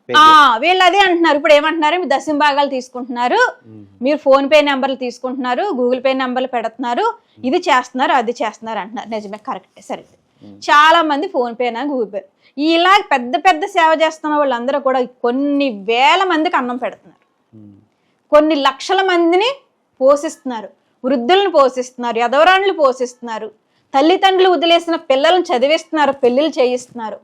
Speaker 1: వీళ్ళు అదే అంటున్నారు. ఇప్పుడు ఏమంటున్నారు, మీరు దశమ భాగాలు తీసుకుంటున్నారు, మీరు ఫోన్ పే నెంబర్లు తీసుకుంటున్నారు, గూగుల్ పే నెంబర్లు పెడుతున్నారు, ఇది చేస్తున్నారు, అది చేస్తున్నారు అంటున్నారు. నిజమే, కరెక్టే, సరే. చాలా మంది ఫోన్ పే, గూగుల్ పే, ఇలా పెద్ద పెద్ద సేవ చేస్తున్న వాళ్ళందరూ కూడా కొన్ని వేల మందికి అన్నం పెడుతున్నారు, కొన్ని లక్షల మందిని పోషిస్తున్నారు, వృద్ధులను పోషిస్తున్నారు, యదవరాణులు పోషిస్తున్నారు, తల్లిదండ్రులు వదిలేసిన పిల్లలను చదివిస్తున్నారు, పెళ్లిళ్ళు చేయిస్తున్నారు,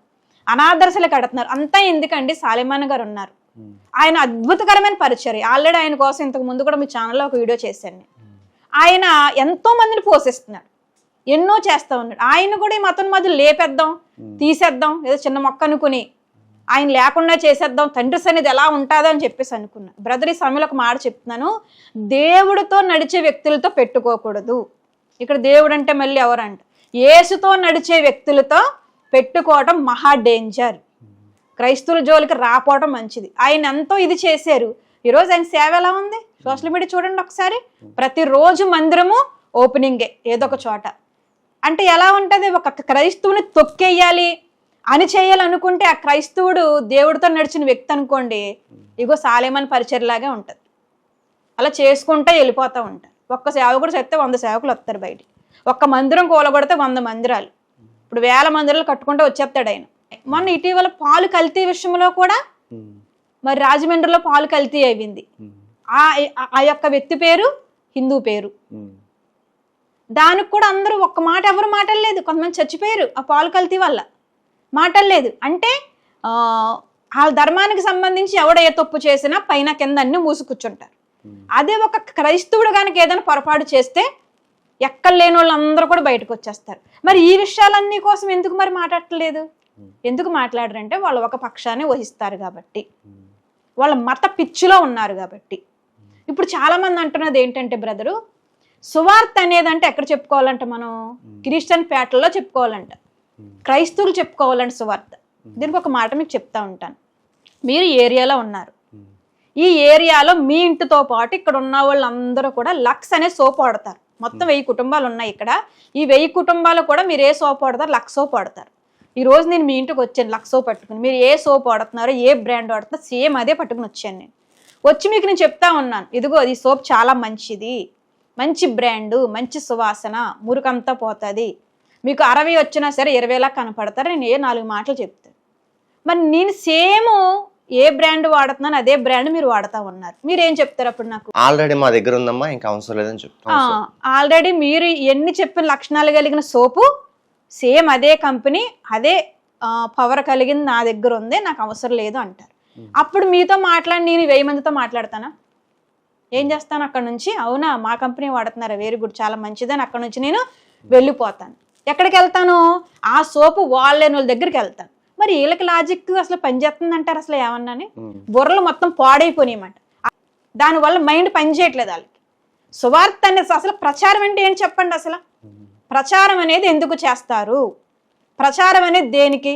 Speaker 1: అనాథర్శలు కడుతున్నారు. అంతా ఎందుకండి, సాలిమాన్ గారు ఉన్నారు. ఆయన అద్భుతకరమైన పరిచర్య. ఆల్రెడీ ఆయన కోసం ఇంతకు ముందు కూడా మీ ఛానల్లో ఒక వీడియో చేశాను. ఆయన ఎంతో మందిని పోషిస్తున్నాడు. ఎన్నో చేస్తా ఉన్నాడు. ఆయన కూడా ఈ మతోన్మాదులు లేపేద్దాం, తీసేద్దాం, ఏదో చిన్న మొక్క అనుకుని ఆయన లేకుండా చేసేద్దాం, తండ్రి సన్నిధి ఎలా ఉంటుందో అని చెప్పేసి అనుకున్నా. బ్రదర్, ఈ సమయంలో ఒక మాట చెప్తున్నాను, దేవుడితో నడిచే వ్యక్తులతో పెట్టుకోకూడదు. ఇక్కడ దేవుడు అంటే మళ్ళీ ఎవరంట, యేసుతో నడిచే వ్యక్తులతో పెట్టుకోవటం మహా డేంజర్. క్రైస్తవుల జోలికి రాపోవటం మంచిది. ఆయన ఎంతో ఇది చేశారు. ఈరోజు ఆయన సేవ ఎలా ఉంది? సోషల్ మీడియా చూడండి ఒకసారి, ప్రతిరోజు మందిరము ఓపెనింగే ఏదో ఒక చోట. అంటే ఎలా ఉంటుంది, ఒక క్రైస్తవుని తొక్కేయాలి అని చేయాలనుకుంటే ఆ క్రైస్తవుడు దేవుడితో నడిచిన వ్యక్తి అనుకోండి, ఇగో సాలేమన్ పరిచర్లాగే ఉంటుంది. అలా చేసుకుంటే వెళ్ళిపోతూ ఉంటారు. ఒక్క సేవకుడు చెప్తే 100 సేవకులు వస్తారు బయటికి. ఒక్క మందిరం కూలగొడితే 100 మందిరాలు, ఇప్పుడు 1000 మందిరాలు కట్టుకుంటూ వచ్చేస్తాడు ఆయన. మొన్న ఇటీవల పాలు కల్తీ విషయంలో కూడా మరి రాజమండ్రిలో పాలు కల్తీ అయింది. ఆ యొక్క వ్యక్తి పేరు హిందూ పేరు. దానికి కూడా అందరూ ఒక్క మాట ఎవరు మాటలేదు. కొంతమంది చచ్చిపోయారు ఆ పాలు కల్తీ వల్ల, మాటలేదు. అంటే వాళ్ళ ధర్మానికి సంబంధించి ఎవడ ఏ తప్పు చేసినా పైన కింద అన్ని మూసుకూర్చుంటారు. అదే ఒక క్రైస్తవుడు కనుక ఏదైనా పొరపాటు చేస్తే ఎక్కడ లేని వాళ్ళందరూ కూడా బయటకు వచ్చేస్తారు. మరి ఈ విషయాలన్నీ కోసం ఎందుకు మరి మాట్లాడట్లేదు? ఎందుకు మాట్లాడరంటే వాళ్ళు ఒక పక్షాన్ని వహిస్తారు కాబట్టి, వాళ్ళ మత పిచ్చిలో ఉన్నారు కాబట్టి. ఇప్పుడు చాలా మంది అంటున్నది ఏంటంటే బ్రదరు, సువార్త అనేదంటే ఎక్కడ చెప్పుకోవాలంట, మనం క్రిస్టియన్ పేటల్లో చెప్పుకోవాలంట, క్రైస్తవులు చెప్పుకోవాలంట సువార్త. దీనికి ఒక మాట మీకు చెప్తా ఉంటాను. మీరు ఏరియాలో ఉన్నారు, ఈ ఏరియాలో మీ ఇంటితో పాటు ఇక్కడ ఉన్న వాళ్ళందరూ కూడా లక్స్ అనే సోప్ వాడతారు. మొత్తం 1000 కుటుంబాలు ఉన్నాయి ఇక్కడ. ఈ 1000 కుటుంబాలు కూడా మీరు ఏ సోప్ వాడతారు? లక్స్ సోప్ వాడతారు. ఈ రోజు నేను మీ ఇంటికి వచ్చాను లక్స్ సోప్ పట్టుకుని, మీరు ఏ సోప్ వాడుతున్నారో, ఏ బ్రాండ్ వాడుతున్నారో సేమ్ అదే పట్టుకుని వచ్చాను నేను. వచ్చి మీకు నేను చెప్తా ఉన్నాను, ఇదిగో ఈ సోప్ చాలా మంచిది, మంచి బ్రాండు, మంచి సువాసన, మురికంతా పోతుంది, మీకు 60 వచ్చినా సరే 20లా కనపడతారు. నేను ఏ 4 మాటలు చెప్తాను. మరి నేను సేమ్ ఏ బ్రాండ్ వాడుతున్నాను అదే బ్రాండ్ మీరు వాడుతూ ఉన్నారు. మీరు ఏం చెప్తారు అప్పుడు? నాకు
Speaker 2: ఆల్రెడీ మా దగ్గర ఉందమ్మా, ఇంకా అవసరం లేదని చెప్తాను.
Speaker 1: ఆల్రెడీ మీరు ఎన్ని చెప్పిన లక్షణాలు కలిగిన సోపు సేమ్ అదే కంపెనీ, అదే పవర్ కలిగింది నా దగ్గర ఉంది, నాకు అవసరం లేదు అంటారు. అప్పుడు మీతో మాట్లాడి నేను 1000 మందితో మాట్లాడతానా? ఏం చేస్తాను అక్కడ నుంచి? అవునా మా కంపెనీ వాడుతున్నారా, వెరీ గుడ్, చాలా మంచిదని అక్కడ నుంచి నేను వెళ్ళిపోతాను. ఎక్కడికి వెళ్తాను? ఆ సోపు వాళ్ళని వాళ్ళ దగ్గరికి వెళ్తాను. మరి వీళ్ళకి లాజిక్ అసలు పనిచేస్తుంది అంటారు అసలు ఏమన్నాని? బుర్రలు మొత్తం పాడైపోయినాయన్నమాట. దానివల్ల మైండ్ పనిచేయట్లేదు వాళ్ళకి. సువార్త అనేది అసలు ప్రచారం అంటే ఏంటి చెప్పండి? అసలు ప్రచారం అనేది ఎందుకు చేస్తారు? ప్రచారం అనేది దేనికి?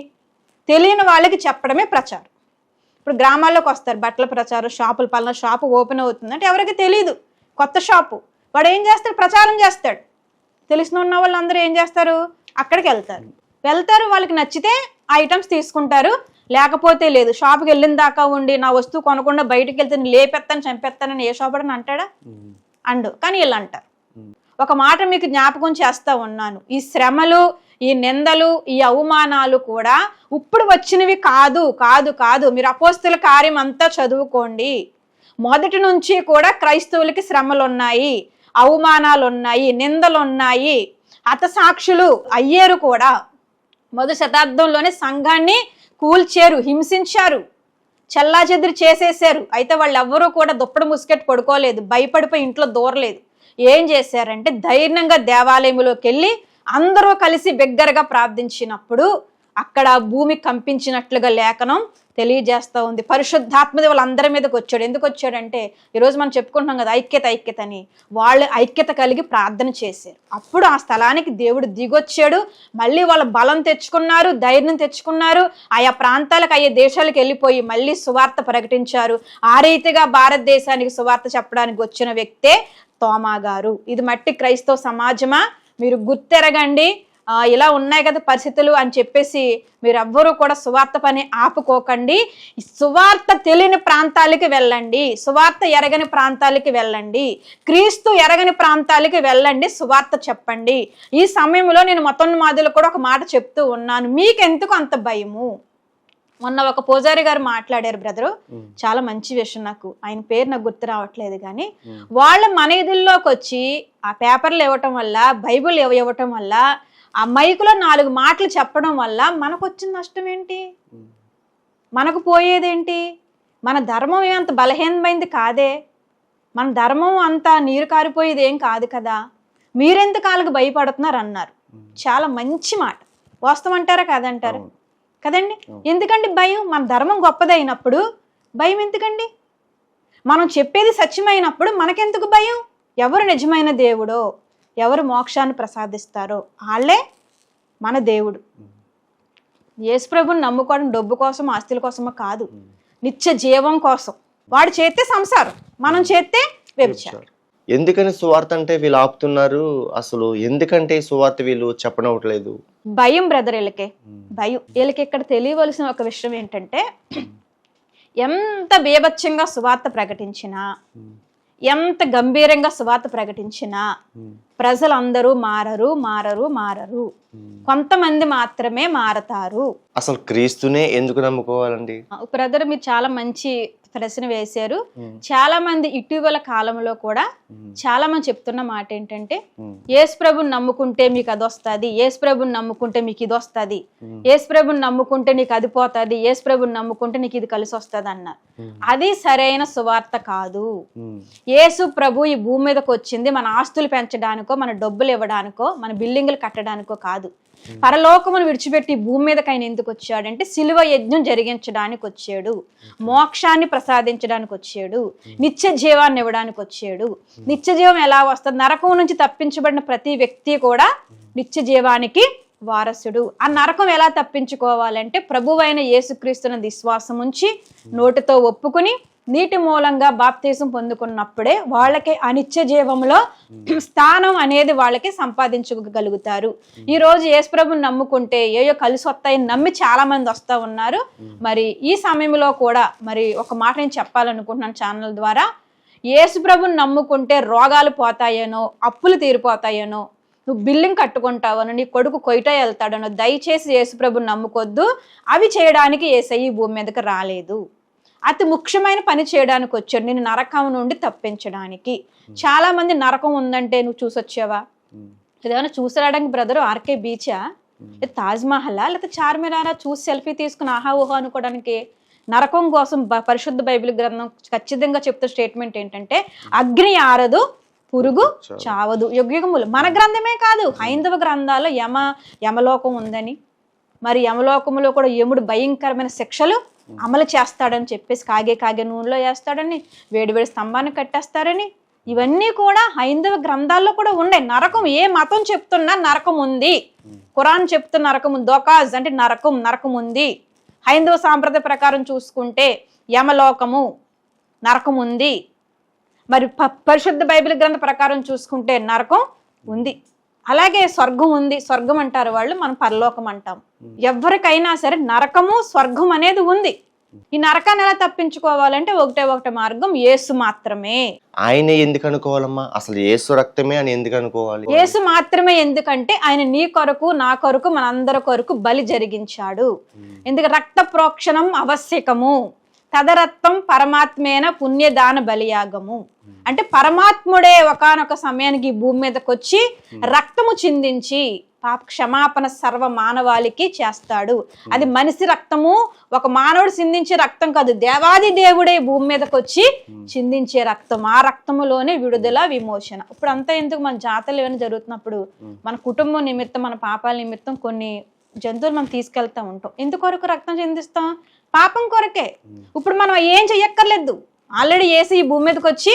Speaker 1: తెలియని వాళ్ళకి చెప్పడమే ప్రచారం. ఇప్పుడు గ్రామాల్లోకి వస్తారు, బట్టల ప్రచారం, షాపులు, పలానా షాపు ఓపెన్ అవుతుంది అంటే ఎవరికి తెలియదు, కొత్త షాపు, వాడు ఏం చేస్తాడు? ప్రచారం చేస్తాడు. తెలిసిన ఉన్న వాళ్ళందరూ ఏం చేస్తారు? అక్కడికి వెళ్తారు, వాళ్ళకి నచ్చితే ఐటమ్స్ తీసుకుంటారు, లేకపోతే లేదు. షాప్కి వెళ్ళిన దాకా ఉండి నా వస్తువు కొనకుండా బయటకు వెళ్తే లేపెత్తాను చంపేస్తానని ఏ షాప్ అని అంటాడా? అండు. కానీ వీళ్ళు అంటారు. ఒక మాట మీకు జ్ఞాపకం చేస్తా ఉన్నాను, ఈ శ్రమలు, ఈ నిందలు, ఈ అవమానాలు కూడా ఇప్పుడు వచ్చినవి కాదు కాదు కాదు. మీరు అపోస్తుల కార్యం అంతా చదువుకోండి. మొదటి నుంచి కూడా క్రైస్తవులకి శ్రమలు ఉన్నాయి, అవమానాలు ఉన్నాయి, నిందలు ఉన్నాయి. హతసాక్షులు అయ్యారు కూడా. మొదటి శతాబ్దంలోనే సంఘాన్ని కూల్చారు, హింసించారు, చెల్లాచెదురు చేసేసారు. అయితే వాళ్ళు ఎవ్వరూ కూడా దుప్పటి ముసుకెట్టు పడుకోలేదు, భయపడిపోయి ఇంట్లో దూరలేదు. ఏం చేశారంటే ధైర్యంగా దేవాలయంలోకి వెళ్ళి అందరూ కలిసి బిగ్గరగా ప్రార్థించినప్పుడు అక్కడ భూమి కంపించినట్లుగా లేఖనం తెలియజేస్తూ ఉంది. పరిశుద్ధాత్మది వాళ్ళందరి మీదకి వచ్చాడు. ఎందుకు వచ్చాడంటే ఈరోజు మనం చెప్పుకుంటున్నాం కదా ఐక్యత అని. వాళ్ళు ఐక్యత కలిగి ప్రార్థన చేశారు. అప్పుడు ఆ స్థలానికి దేవుడు దిగొచ్చాడు. మళ్ళీ వాళ్ళ బలం తెచ్చుకున్నారు, ధైర్యం తెచ్చుకున్నారు. ఆయా ప్రాంతాలకు, ఆయా దేశాలకు వెళ్ళిపోయి మళ్ళీ సువార్త ప్రకటించారు. ఆ రీతిగా భారతదేశానికి సువార్త చెప్పడానికి వచ్చిన వ్యక్తే తోమా గారు. ఇది మట్టి క్రైస్తవ సమాజమా? మీరు గుర్తెరగండి. ఇలా ఉన్నాయి కదా పరిస్థితులు అని చెప్పేసి మీరెవ్వరూ కూడా సువార్త పని ఆపుకోకండి. సువార్త తెలియని ప్రాంతాలకి వెళ్ళండి, సువార్త ఎరగని ప్రాంతాలకి వెళ్ళండి, క్రీస్తు ఎరగని ప్రాంతాలకి వెళ్ళండి, సువార్త చెప్పండి. ఈ సమయంలో నేను మతోన్మాదులు కూడా ఒక మాట చెప్తూ ఉన్నాను, మీకెందుకు అంత భయము? మొన్న ఒక పూజారి గారు మాట్లాడారు బ్రదరు, చాలా మంచి విషయం. నాకు ఆయన పేరు నాకు గుర్తు రావట్లేదు, కానీ వాళ్ళ మనీదుల్లోకి వచ్చి ఆ పేపర్లు ఇవ్వటం వల్ల, బైబుల్ ఇవ్వటం వల్ల, ఆ మైకులో 4 మాటలు చెప్పడం వల్ల మనకు వచ్చిన నష్టం ఏంటి? మనకు పోయేదేంటి? మన ధర్మం ఏమంత బలహీనమైంది కాదే, మన ధర్మం అంతా నీరు కారిపోయేది ఏం కాదు కదా. మీరెందుకు వాళ్ళకి భయపడుతున్నారు అన్నారు. చాలా మంచి మాట. వాస్తవం అంటారా కాదంటారా? కదండి. ఎందుకండి భయం? మన ధర్మం గొప్పదైనప్పుడు భయం ఎందుకండి? మనం చెప్పేది సత్యమైనప్పుడు మనకెందుకు భయం? ఎవరు నిజమైన దేవుడో, ఎవరు మోక్షాన్ని ప్రసాదిస్తారో వాళ్ళే మన దేవుడు. యేసుప్రభుని నమ్ముకోవడం డబ్బు కోసం, ఆస్తుల కోసమో కాదు, నిత్య జీవం కోసం. వాడు చేస్తే సంసారం, మనం చేస్తే వ్యభిచారం.
Speaker 2: ఎందుకని సువార్త అంటే వీళ్ళు ఆపుతున్నారు? అసలు ఎందుకంటే సువార్త వీళ్ళు చెప్పనవట్లేదు?
Speaker 1: భయం బ్రదర్. వీళ్ళకి భయం. వీళ్ళకి ఇక్కడ తెలియవలసిన ఒక విషయం ఏంటంటే, ఎంత బీభత్సంగా సువార్త ప్రకటించినా, ఎంత గంభీరంగా సువార్త ప్రకటించినా ప్రజలందరూ మారరు. కొంతమంది మాత్రమే మారతారు.
Speaker 2: అసలు క్రీస్తునే ఎందుకు నమ్ముకోవాలండి?
Speaker 1: బ్రదర్, మీరు చాలా మంచి ప్రశ్న వేశారు. చాలా మంది ఇటీవల కాలంలో కూడా చాలా మంది చెప్తున్న మాట ఏంటంటే, యేసుప్రభుని నమ్ముకుంటే మీకు అది వస్తుంది, యేసుప్రభుని నమ్ముకుంటే మీకు ఇది వస్తుంది, యేసుప్రభుని నమ్ముకుంటే నీకు అది పోతుంది, యేసుప్రభుని నమ్ముకుంటే నీకు ఇది కలిసి వస్తుంది అన్నారు. అది సరైన సువార్త కాదు. యేసు ప్రభు ఈ భూమి మీదకి వచ్చింది మన ఆస్తులు పెంచడానికో, మన డబ్బులు ఇవ్వడానికో, మన బిల్డింగులు కట్టడానికో కాదు. పరలోకమును విడిచిపెట్టి భూమి మీదకి ఆయన ఎందుకు వచ్చాడంటే, సిలువ యజ్ఞం జరిగించడానికి వచ్చాడు, మోక్షాన్ని ప్రసాదించడానికి వచ్చాడు, నిత్య జీవాన్ని ఇవ్వడానికి వచ్చాడు. నిత్య జీవం ఎలా వస్తుంది? నరకం నుంచి తప్పించబడిన ప్రతి వ్యక్తి కూడా నిత్య జీవానికి వారసుడు. ఆ నరకం ఎలా తప్పించుకోవాలంటే, ప్రభువైన యేసుక్రీస్తుని విశ్వాసం ఉంచి నోటితో ఒప్పుకుని నీటి మూలంగా బాప్తీసం పొందుకున్నప్పుడే వాళ్ళకి అనిత్య జీవంలో స్థానం అనేది వాళ్ళకి సంపాదించగలుగుతారు. ఈ రోజు యేసుప్రభుని నమ్ముకుంటే ఏయో కలిసి వస్తాయని నమ్మి చాలా మంది వస్తూ ఉన్నారు. మరి ఈ సమయంలో కూడా మరి ఒక మాట నేను చెప్పాలనుకుంటున్నాను ఛానల్ ద్వారా. యేసుప్రభుని నమ్ముకుంటే రోగాలు పోతాయనో, అప్పులు తీరిపోతాయనో, నువ్వు బిల్డింగ్ కట్టుకుంటావనో, నీ కొడుకు కొయిట వెళ్తాడనో దయచేసి యేసుప్రభుని నమ్ముకొద్దు. అవి చేయడానికి యేసయ్య ఈ భూమి మీదకి రాలేదు. అతి ముఖ్యమైన పని చేయడానికి వచ్చాడు, నేను నరకం నుండి తప్పించడానికి. చాలా మంది నరకం ఉందంటే నువ్వు చూసొచ్చావా? ఏదైనా చూసిరాడానికి బ్రదర్ ఆర్కే బీచా, తాజ్మహల్, లేకపోతే చార్మినారా చూసి సెల్ఫీ తీసుకుని ఆహా ఊహా అనుకోవడానికి? నరకం కోసం పరిశుద్ధ బైబిల్ గ్రంథం ఖచ్చితంగా చెప్తున్న స్టేట్మెంట్ ఏంటంటే, అగ్ని ఆరదు, పురుగు చావదు. యుగయుగములు మన గ్రంథమే కాదు, హైందవ గ్రంథాల్లో యమలోకం ఉందని, మరి యమలోకములో కూడా యముడు భయంకరమైన శిక్షలు అమలు చేస్తాడని చెప్పేసి, కాగే నూనెలో వేస్తాడని, వేడివేడి స్తంభాన్ని కట్టేస్తారని, ఇవన్నీ కూడా హైందవ గ్రంథాల్లో కూడా ఉన్నాయి. నరకం ఏ మతం చెప్తున్నా నరకం ఉంది. ఖురాన్ చెప్తున్న నరకం ఉంది, దోకాజ్ అంటే నరకం ఉంది. హైందవ సాంప్రదాయ ప్రకారం చూసుకుంటే యమలోకము, నరకం ఉంది. మరి పరిశుద్ధ బైబిల్ గ్రంథ ప్రకారం చూసుకుంటే నరకం ఉంది. అలాగే స్వర్గం ఉంది. స్వర్గం అంటారు వాళ్ళు, మనం పరలోకం అంటాం. ఎవరికైనా సరే నరకము, స్వర్గం అనేది ఉంది. ఈ నరకాన్ని ఎలా తప్పించుకోవాలంటే ఒకటే మార్గం, యేసు మాత్రమే.
Speaker 2: ఆయన ఎందుకు అనుకోవాలమ్మా? అసలు యేసు రక్తమే అని ఎందుకు అనుకోవాలి?
Speaker 1: యేసు మాత్రమే ఎందుకంటే ఆయన నీ కొరకు, నా కొరకు, మనందరి కొరకు బలి జరిగించాడు. ఎందుకంటే రక్త ప్రోక్షణం ఆవశ్యకము, తదరత్వం పరమాత్మేన పుణ్యదాన బలియాగము. అంటే పరమాత్ముడే ఒకానొక సమయానికి ఈ భూమి మీదకి వచ్చి రక్తము చిందించి పాప క్షమాపణ సర్వ మానవాళికి చేస్తాడు. అది మనిషి రక్తము, ఒక మానవుడు చిందించే రక్తం కాదు, దేవాది దేవుడే భూమి మీదకి వచ్చి చిందించే రక్తం. ఆ రక్తములోనే విడుదల, విమోచన. ఇప్పుడు అంతా ఎందుకు? మన జాతరలు ఏమైనా జరుగుతున్నప్పుడు మన కుటుంబం నిమిత్తం, మన పాపాల నిమిత్తం కొన్ని జంతువులు మనం తీసుకెళ్తా ఉంటాం. ఎందుకొరకు రక్తం చిందిస్తాం? పాపం కొరకే. ఇప్పుడు మనం ఏం చెయ్యక్కర్లేదు, ఆల్రెడీ యేసు ఈ భూమి మీదకి వచ్చి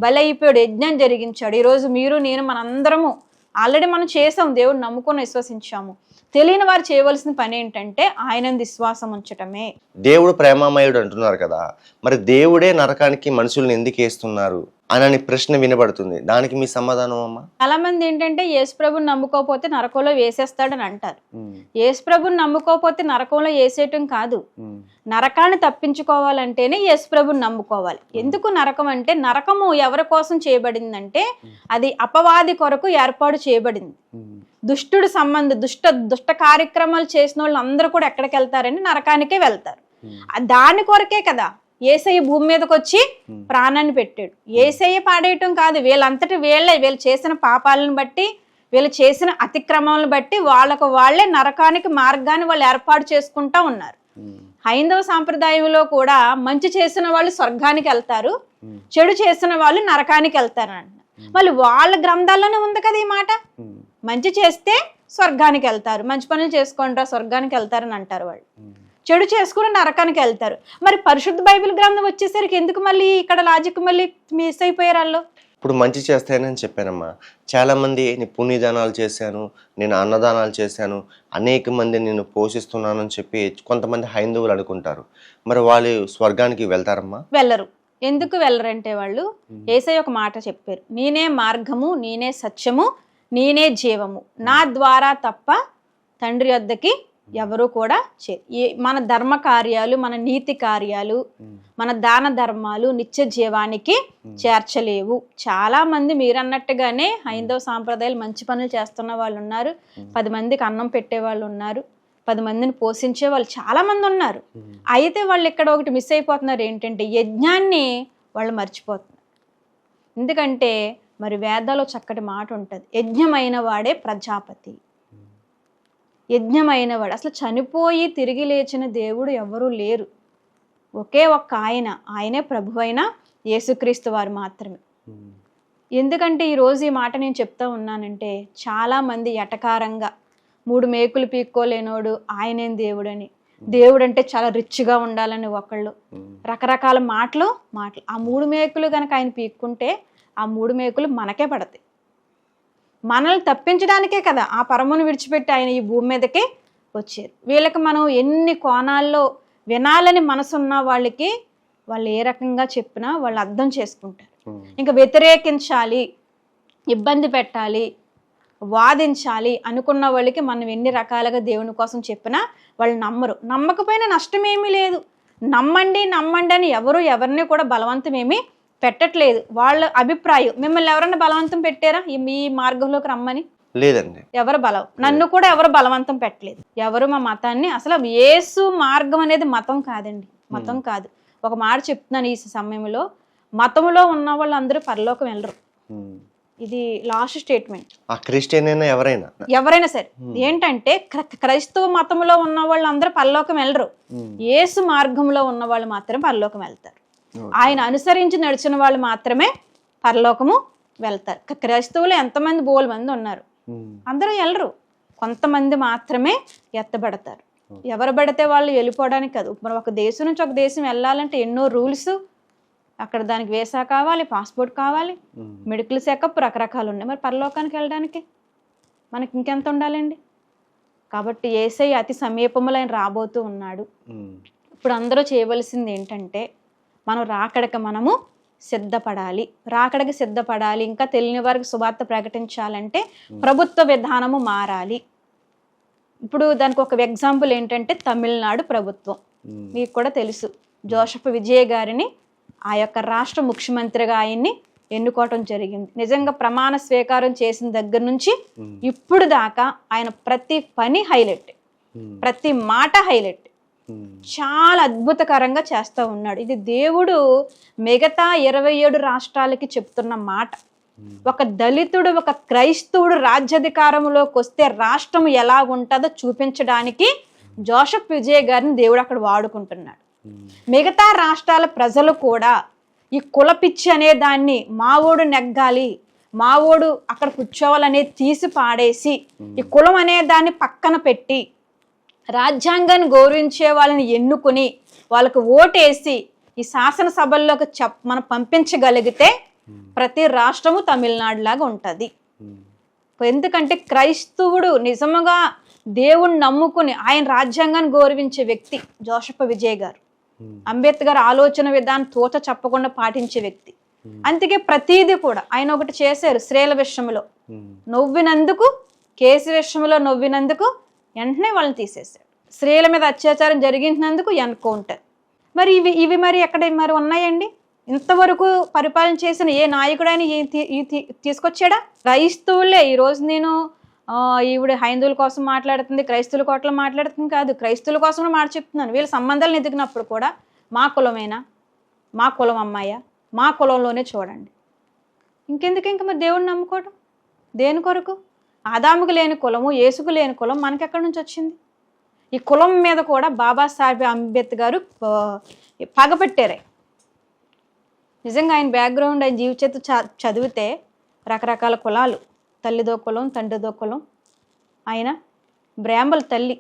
Speaker 1: బలైపోయాడు, యజ్ఞం జరిగించాడు. ఈరోజు మీరు, నేను, మనందరము ఆల్రెడీ మనం చేసాం, దేవుడు నమ్ముకొని విశ్వసించాము. తెలియని వారు చేయవలసిన పని ఏంటంటే ఆయన విశ్వాసం ఉంచటమే.
Speaker 2: దేవుడు ప్రేమమయుడు అంటున్నారు కదా, మరి దేవుడే నరకానికి మనుషుల్ని ఎందుకు వేస్తున్నారు అని ప్రశ్న వినబడుతుంది. దానికి మీ సమాధానం అమ్మా?
Speaker 1: చాలా మంది ఏంటంటే యేసుప్రభుని నమ్ముకోకపోతే నరకంలో వేసేస్తాడని అంటారు. యేసుప్రభుని నమ్ముకోకపోతే నరకంలో వేసేయటం కాదు, నరకాన్ని తప్పించుకోవాలంటేనే యేసుప్రభుని నమ్ముకోవాలి. ఎందుకు నరకం అంటే, నరకము ఎవరి కోసం చేయబడిందంటే అది అపవాది కొరకు ఏర్పాటు చేయబడింది. దుష్టుడు దుష్ట కార్యక్రమాలు చేసిన వాళ్ళు అందరూ కూడా ఎక్కడికి వెళ్తారని నరకానికే వెళ్తారు. దాని కొరకే కదా యేసయ్య భూమి మీదకి వచ్చి ప్రాణాన్ని పెట్టాడు. యేసయ్య పాడేయటం కాదు, వీళ్ళంతటి వీళ్ళు చేసిన పాపాలను బట్టి, వీళ్ళు చేసిన అతిక్రమాలను బట్టి వాళ్ళే నరకానికి మార్గాన్ని వాళ్ళు ఏర్పాటు చేసుకుంటా ఉన్నారు. హైందవ సాంప్రదాయంలో కూడా మంచి చేసిన వాళ్ళు స్వర్గానికి వెళ్తారు, చెడు చేసిన వాళ్ళు నరకానికి వెళ్తారు అంట. మళ్ళీ వాళ్ళ గ్రంథాల్లోనే ఉంది కదా ఈ మాట. మంచి చేస్తే స్వర్గానికి వెళ్తారు, మంచి పనులు చేసుకుంటారా స్వర్గానికి వెళ్తారని అంటారు వాళ్ళు. చెడు చేసుకుని నరకానికి వెళ్తారు. మరి పరిశుద్ధ బైబిల్ గ్రంథం వచ్చేసరికి ఎందుకు మళ్ళీ ఇక్కడ లాజిక్ మళ్ళీ మిస్ అయిపోయారు వాళ్ళు?
Speaker 2: ఇప్పుడు మంచి చేస్తానని చెప్పానమ్మా. చాలామంది నేను పుణ్యదానాలు చేశాను, నేను అన్నదానాలు చేశాను, అనేక మంది నేను పోషిస్తున్నాను అని చెప్పి కొంతమంది హైందవులు అనుకుంటారు. మరి వాళ్ళు స్వర్గానికి వెళ్తారమ్మా?
Speaker 1: వెళ్ళరు. ఎందుకు వెళ్ళరంటే వాళ్ళు యేసయ్య ఒక మాట చెప్పారు, నేనే మార్గము, నేనే సత్యము, నేనే జీవము, నా ద్వారా తప్ప తండ్రి వద్దకి ఎవరు కూడా మన ధర్మ కార్యాలు, మన నీతి కార్యాలు, మన దాన ధర్మాలు నిత్య జీవానికి చేర్చలేవు. చాలా మంది మీరన్నట్టుగానే హైందవ సాంప్రదాయాలు మంచి పనులు చేస్తున్న వాళ్ళు ఉన్నారు, 10 మందికి అన్నం పెట్టే వాళ్ళు ఉన్నారు, 10 మందిని పోషించే వాళ్ళు చాలా మంది ఉన్నారు. అయితే వాళ్ళు ఇక్కడ ఒకటి మిస్ అయిపోతున్నారు, ఏంటంటే యజ్ఞాన్ని వాళ్ళు మర్చిపోతున్నారు. ఎందుకంటే మరి వేదాల్లో చక్కటి మాట ఉంటుంది, యజ్ఞమైన వాడే ప్రజాపతి. యజ్ఞమైన వాడు, అసలు చనిపోయి తిరిగి లేచిన దేవుడు ఎవరూ లేరు, ఒకే ఒక్క ఆయనే ప్రభువైన యేసుక్రీస్తు వారు మాత్రమే. ఎందుకంటే ఈరోజు ఈ మాట నేను చెప్తా ఉన్నానంటే చాలామంది ఎటకారంగా 3 మేకులు పీక్కోలేనోడు ఆయనేం దేవుడని, దేవుడు అంటే చాలా రిచ్గా ఉండాలని ఒకళ్ళు రకరకాల మాటలు. ఆ 3 మేకులు కనుక ఆయన పీక్కుంటే ఆ 3 మేకులు మనకే పడతాయి. మనల్ని తప్పించడానికే కదా ఆ పరమును విడిచిపెట్టి ఆయన ఈ భూమి మీదకే వచ్చారు. వీళ్ళకి మనం ఎన్ని కోణాల్లో వినాలని మనసున్న వాళ్ళకి వాళ్ళు ఏ రకంగా చెప్పినా వాళ్ళు అర్థం చేసుకుంటారు. ఇంకా వ్యతిరేకించాలి, ఇబ్బంది పెట్టాలి, వాదించాలి అనుకున్న వాళ్ళకి మనం ఎన్ని రకాలుగా దేవుని కోసం చెప్పినా వాళ్ళు నమ్మరు. నమ్మకపోయినా నష్టమేమీ లేదు. నమ్మండి అని ఎవరిని కూడా బలవంతం ఏమీ పెట్టట్లేదు. వాళ్ళ అభిప్రాయం. మిమ్మల్ని ఎవరన్నా బలవంతం పెట్టారా మీ మార్గంలోకి రమ్మని?
Speaker 2: లేదండి.
Speaker 1: నన్ను కూడా ఎవరు బలవంతం పెట్టలేదు. ఎవరు మా మతాన్ని, అసలు యేసు మార్గం అనేది మతం కాదండి, మతం కాదు. ఒక మాట చెప్తున్నాను ఈ సమయంలో, మతంలో ఉన్న వాళ్ళు అందరూ పరలోకం వెళ్ళరు. ఇది లాస్ట్ స్టేట్మెంట్.
Speaker 2: క్రిస్టియన్ ఎవరైనా సరే
Speaker 1: ఏంటంటే క్రైస్తవ మతంలో ఉన్న వాళ్ళు అందరూ పరలోకం వెళ్ళరు. యేసు మార్గంలో ఉన్న వాళ్ళు మాత్రమే పరలోకం వెళ్తారు. ఆయన అనుసరించి నడిచిన వాళ్ళు మాత్రమే పరలోకము వెళ్తారు. క్రైస్తవులు ఎంతమంది బోల్ మంది ఉన్నారు, అందరూ వెళ్ళరు. కొంతమంది మాత్రమే ఎత్తబడతారు. ఎవరు పడితే వాళ్ళు వెళ్ళిపోవడానికి కాదు. మరి ఒక దేశం నుంచి ఒక దేశం వెళ్ళాలంటే ఎన్నో రూల్స్, అక్కడ దానికి వీసా కావాలి, పాస్పోర్ట్ కావాలి, మెడికల్ చెకప్, రకరకాలు ఉన్నాయి. మరి పరలోకానికి వెళ్ళడానికి మనకి ఇంకెంత ఉండాలండి? కాబట్టి యేసయ్య అతి సమీపంలో ఆయన రాబోతూ ఉన్నాడు. ఇప్పుడు అందరూ చేయవలసింది ఏంటంటే మనం మనము సిద్ధపడాలి. ఇంకా తెలియని వారికి సువార్త ప్రకటించాలంటే ప్రభుత్వ విధానము మారాలి. ఇప్పుడు దానికి ఒక ఎగ్జాంపుల్ ఏంటంటే తమిళనాడు ప్రభుత్వం. మీకు కూడా తెలుసు, జోసెఫ్ విజయ్ గారిని ఆ యొక్క రాష్ట్ర ముఖ్యమంత్రిగా ఆయన్ని ఎన్నుకోవటం జరిగింది. నిజంగా ప్రమాణ స్వీకారం చేసిన దగ్గర నుంచి ఇప్పుడు దాకా ఆయన ప్రతి పని హైలైట్, ప్రతి మాట హైలైట్, చాలా అద్భుతకరంగా చేస్తూ ఉన్నాడు. ఇది దేవుడు మిగతా 27 రాష్ట్రాలకి చెప్తున్న మాట. ఒక దళితుడు, ఒక క్రైస్తవుడు రాజ్యాధికారంలోకి వస్తే రాష్ట్రం ఎలా ఉంటుందో చూపించడానికి జోసెఫ్ విజయ్ గారిని దేవుడు అక్కడ వాడుకుంటున్నాడు. మిగతా రాష్ట్రాల ప్రజలు కూడా ఈ కులపిచ్చి అనే దాన్ని, మావోడు నెగ్గాలి, మావోడు అక్కడ కూర్చోవాలనేది తీసి పాడేసి ఈ కులం అనే దాన్ని పక్కన పెట్టి రాజ్యాంగాన్ని గౌరవించే వాళ్ళని ఎన్నుకుని వాళ్ళకు ఓటేసి ఈ శాసనసభల్లోకి మనం పంపించగలిగితే ప్రతి రాష్ట్రము తమిళనాడు లాగా ఉంటుంది. ఎందుకంటే క్రైస్తవుడు నిజముగా దేవుణ్ణి నమ్ముకుని ఆయన రాజ్యాంగాన్ని గౌరవించే వ్యక్తి జోసెఫ్ విజయ్ గారు. అంబేద్కర్ ఆలోచన విధానం తోట చెప్పకుండా పాటించే వ్యక్తి. అందుకే ప్రతీది కూడా ఆయన ఒకటి చేశారు. స్త్రీల విషయంలో నవ్వినందుకు, కేసు విషయంలో నవ్వినందుకు వెంటనే వాళ్ళని తీసేశారు. స్త్రీల మీద అత్యాచారం జరిగినందుకు ఎన్కౌంటర్. మరి ఇవి మరి ఎక్కడ మరి ఉన్నాయండి? ఇంతవరకు పరిపాలన చేసిన ఏ నాయకుడైనా తీసుకొచ్చాడా? క్రైస్తవులే. ఈరోజు నేను ఈవిడ హైందువుల కోసం మాట్లాడుతుంది, క్రైస్తవుల కోట్ల మాట్లాడుతుంది కాదు, క్రైస్తవుల కోసం మాట చెప్తున్నాను. వీళ్ళ సంబంధాలను ఎదిగినప్పుడు కూడా మా కులమేనా, మా కులం అమ్మాయా, మా కులంలోనే చూడండి. ఇంకెందుకు మరి దేవుడిని నమ్ముకోవడం? దేని కొరకు? ఆదాముకు లేని కులము, యేసుకు లేని కులం మనకెక్కడి నుంచి వచ్చింది? ఈ కులం మీద కూడా బాబాసాహెబ్ అంబేద్కర్ గారు పగపెట్టారు. నిజంగా ఆయన బ్యాక్గ్రౌండ్, ఆయన జీవిత చదివితే రకరకాల కులాలు, తల్లిదో కులం, తండ్రిదో కులం, ఆయన బ్రాహ్మల తల్లి.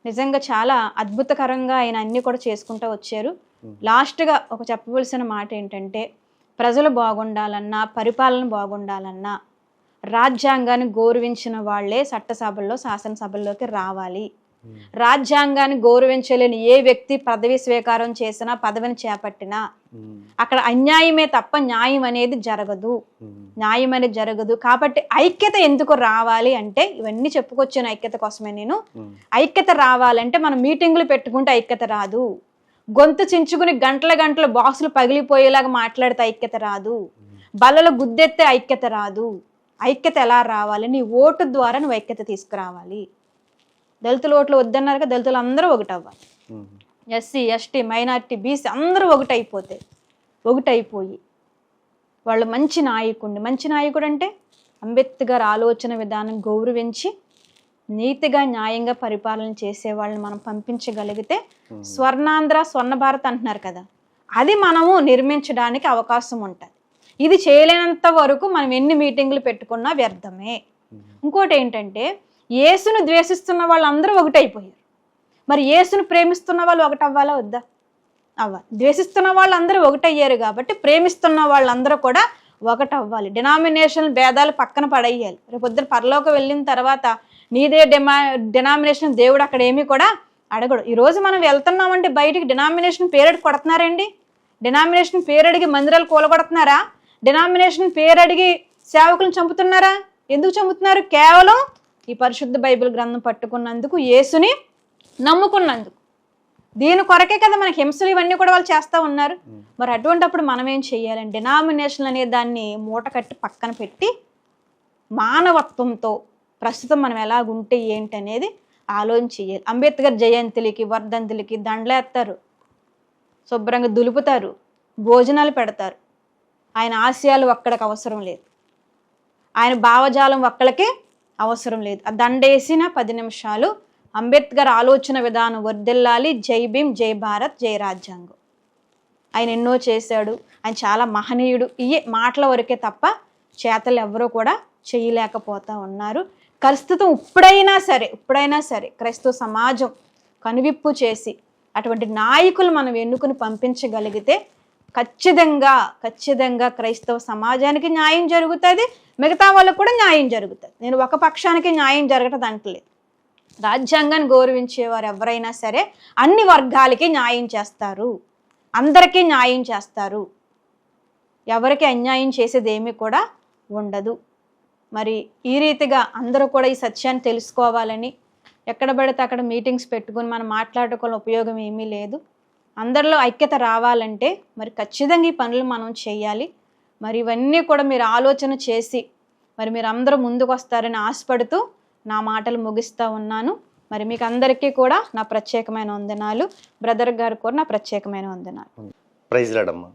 Speaker 1: నిజంగా చాలా అద్భుతకరంగా ఆయన అన్నీ కూడా చేసుకుంటూ వచ్చారు. లాస్ట్గా ఒక చెప్పవలసిన మాట ఏంటంటే, ప్రజలు బాగుండాలన్నా, పరిపాలన బాగుండాలన్నా రాజ్యాంగాన్ని గౌరవించిన వాళ్ళే చట్టసభల్లో, శాసనసభల్లోకి రావాలి. రాజ్యాంగాన్ని గౌరవించలేని ఏ వ్యక్తి పదవి స్వీకారం చేసినా, పదవిని చేపట్టినా అక్కడ అన్యాయమే తప్ప న్యాయం అనేది జరగదు. న్యాయం అనేది జరగదు. కాబట్టి ఐక్యత ఎందుకు రావాలి అంటే, ఇవన్నీ చెప్పుకొచ్చాను ఐక్యత కోసమే నేను. ఐక్యత రావాలంటే మనం మీటింగులు పెట్టుకుంటే ఐక్యత రాదు. గొంతు చించుకుని గంటల గంటల బాక్సులు పగిలిపోయేలాగా మాట్లాడితే ఐక్యత రాదు. బలలో గుద్దెత్తే ఐక్యత రాదు. ఐక్యత ఎలా రావాలి? నీ ఓటు ద్వారా నువ్వు ఐక్యత తీసుకురావాలి. దళితుల ఓట్లు వద్దన్నారుగా, దళితులు అందరూ ఒకటవ్వాలి. ఎస్సీ, ఎస్టీ, మైనారిటీ, బీసీ అందరూ ఒకటైపోయి వాళ్ళు మంచి నాయకుడు అంటే అంబేద్కర్ ఆలోచన విధానం గౌరవించి నీతిగా న్యాయంగా పరిపాలన చేసే వాళ్ళని మనం పంపించగలిగితే స్వర్ణాంధ్ర, స్వర్ణ భారత్ అంటున్నారు కదా, అది మనము నిర్మించడానికి అవకాశం ఉంటుంది. ఇది చేయలేనంత వరకు మనం ఎన్ని మీటింగులు పెట్టుకున్నా వ్యర్థమే. ఇంకోటి ఏంటంటే, యేసును ద్వేషిస్తున్న వాళ్ళందరూ ఒకటైపోయారు. మరి యేసును ప్రేమిస్తున్న వాళ్ళు ఒకటవ్వాలా వద్దా? అవ్వాలి. ద్వేషిస్తున్న వాళ్ళందరూ ఒకటయ్యారు కాబట్టి ప్రేమిస్తున్న వాళ్ళందరూ కూడా ఒకటవ్వాలి. డినామినేషన్ భేదాలు పక్కన పడేయాలి. రేపు పొద్దున పరలోకి వెళ్ళిన తర్వాత నీదే డినామినేషన్ దేవుడు అక్కడ ఏమీ కూడా అడగడు. ఈరోజు మనం వెళ్తున్నామంటే బయటికి డినామినేషన్ పేరడికి కొడుతున్నారండి. డినామినేషన్ పేరడిగి మందిరాలు కూలగొడుతున్నారా? డినామినేషన్ పేరడిగి సేవకులను చంపుతున్నారా? ఎందుకు చంపుతున్నారు? కేవలం ఈ పరిశుద్ధ బైబిల్ గ్రంథం పట్టుకున్నందుకు, యేసుని నమ్ముకున్నందుకు. దీని కొరకే కదా మనకి హింసలు ఇవన్నీ కూడా వాళ్ళు చేస్తూ ఉన్నారు. మరి అటువంటిప్పుడు మనం ఏం చెయ్యాలంటే, డినామినేషన్ అనే దాన్ని మూట కట్టి పక్కన పెట్టి మానవత్వంతో ప్రస్తుతం మనం ఎలాగుంటే ఏంటనేది ఆలోచన చెయ్యాలి. అంబేద్కర్ జయంతులకి, వర్ధంతులకి దండలేస్తారు, శుభ్రంగా దులుపుతారు, భోజనాలు పెడతారు. ఆయన ఆశయాలు ఒక్కడికి అవసరం లేదు, ఆయన భావజాలం ఒక్కడికి అవసరం లేదు. ఆ దండేసిన 10 నిమిషాలు అంబేద్కర్ ఆలోచన విధానం వర్ధిల్లాలి. జై భీమ్, జై భారత్, జై రాజ్యాంగం. ఆయన ఎన్నో చేశాడు, ఆయన చాలా మహనీయుడు. ఇవే మాటల వరకే తప్ప చేతలు ఎవరూ కూడా చేయలేకపోతా ఉన్నారు. ప్రస్తుతం ఇప్పుడైనా సరే క్రైస్తవ సమాజం కనువిప్పు చేసి అటువంటి నాయకులు మనం ఎన్నుకుని పంపించగలిగితే ఖచ్చితంగా క్రైస్తవ సమాజానికి న్యాయం జరుగుతుంది, మిగతా వాళ్ళకు కూడా న్యాయం జరుగుతుంది. నేను ఒక పక్షానికి న్యాయం జరగటం అంటలేదు. రాజ్యాంగాన్ని గౌరవించేవారు ఎవరైనా సరే అన్ని వర్గాలకి న్యాయం చేస్తారు, అందరికీ న్యాయం చేస్తారు. ఎవరికి అన్యాయం చేసేది ఏమీ కూడా ఉండదు. మరి ఈ రీతిగా అందరూ కూడా ఈ సత్యాన్ని తెలుసుకోవాలని, ఎక్కడ పడితే అక్కడ మీటింగ్స్ పెట్టుకుని మనం మాట్లాడుకోవడం ఉపయోగం ఏమీ లేదు. అందరిలో ఐక్యత రావాలంటే మరి ఖచ్చితంగా ఈ పనులు మనం చేయాలి. మరి ఇవన్నీ కూడా మీరు ఆలోచన చేసి మరి మీరు అందరూ ముందుకు వస్తారని ఆశపడుతూ నా మాటలు ముగిస్తూ ఉన్నాను. మరి మీకు అందరికీ కూడా నా ప్రత్యేకమైన వందనాలు. బ్రదర్ గారు కూడా నా ప్రత్యేకమైన వందనాలు.
Speaker 2: ప్రైజ్ లార్డ్ అమ్మా.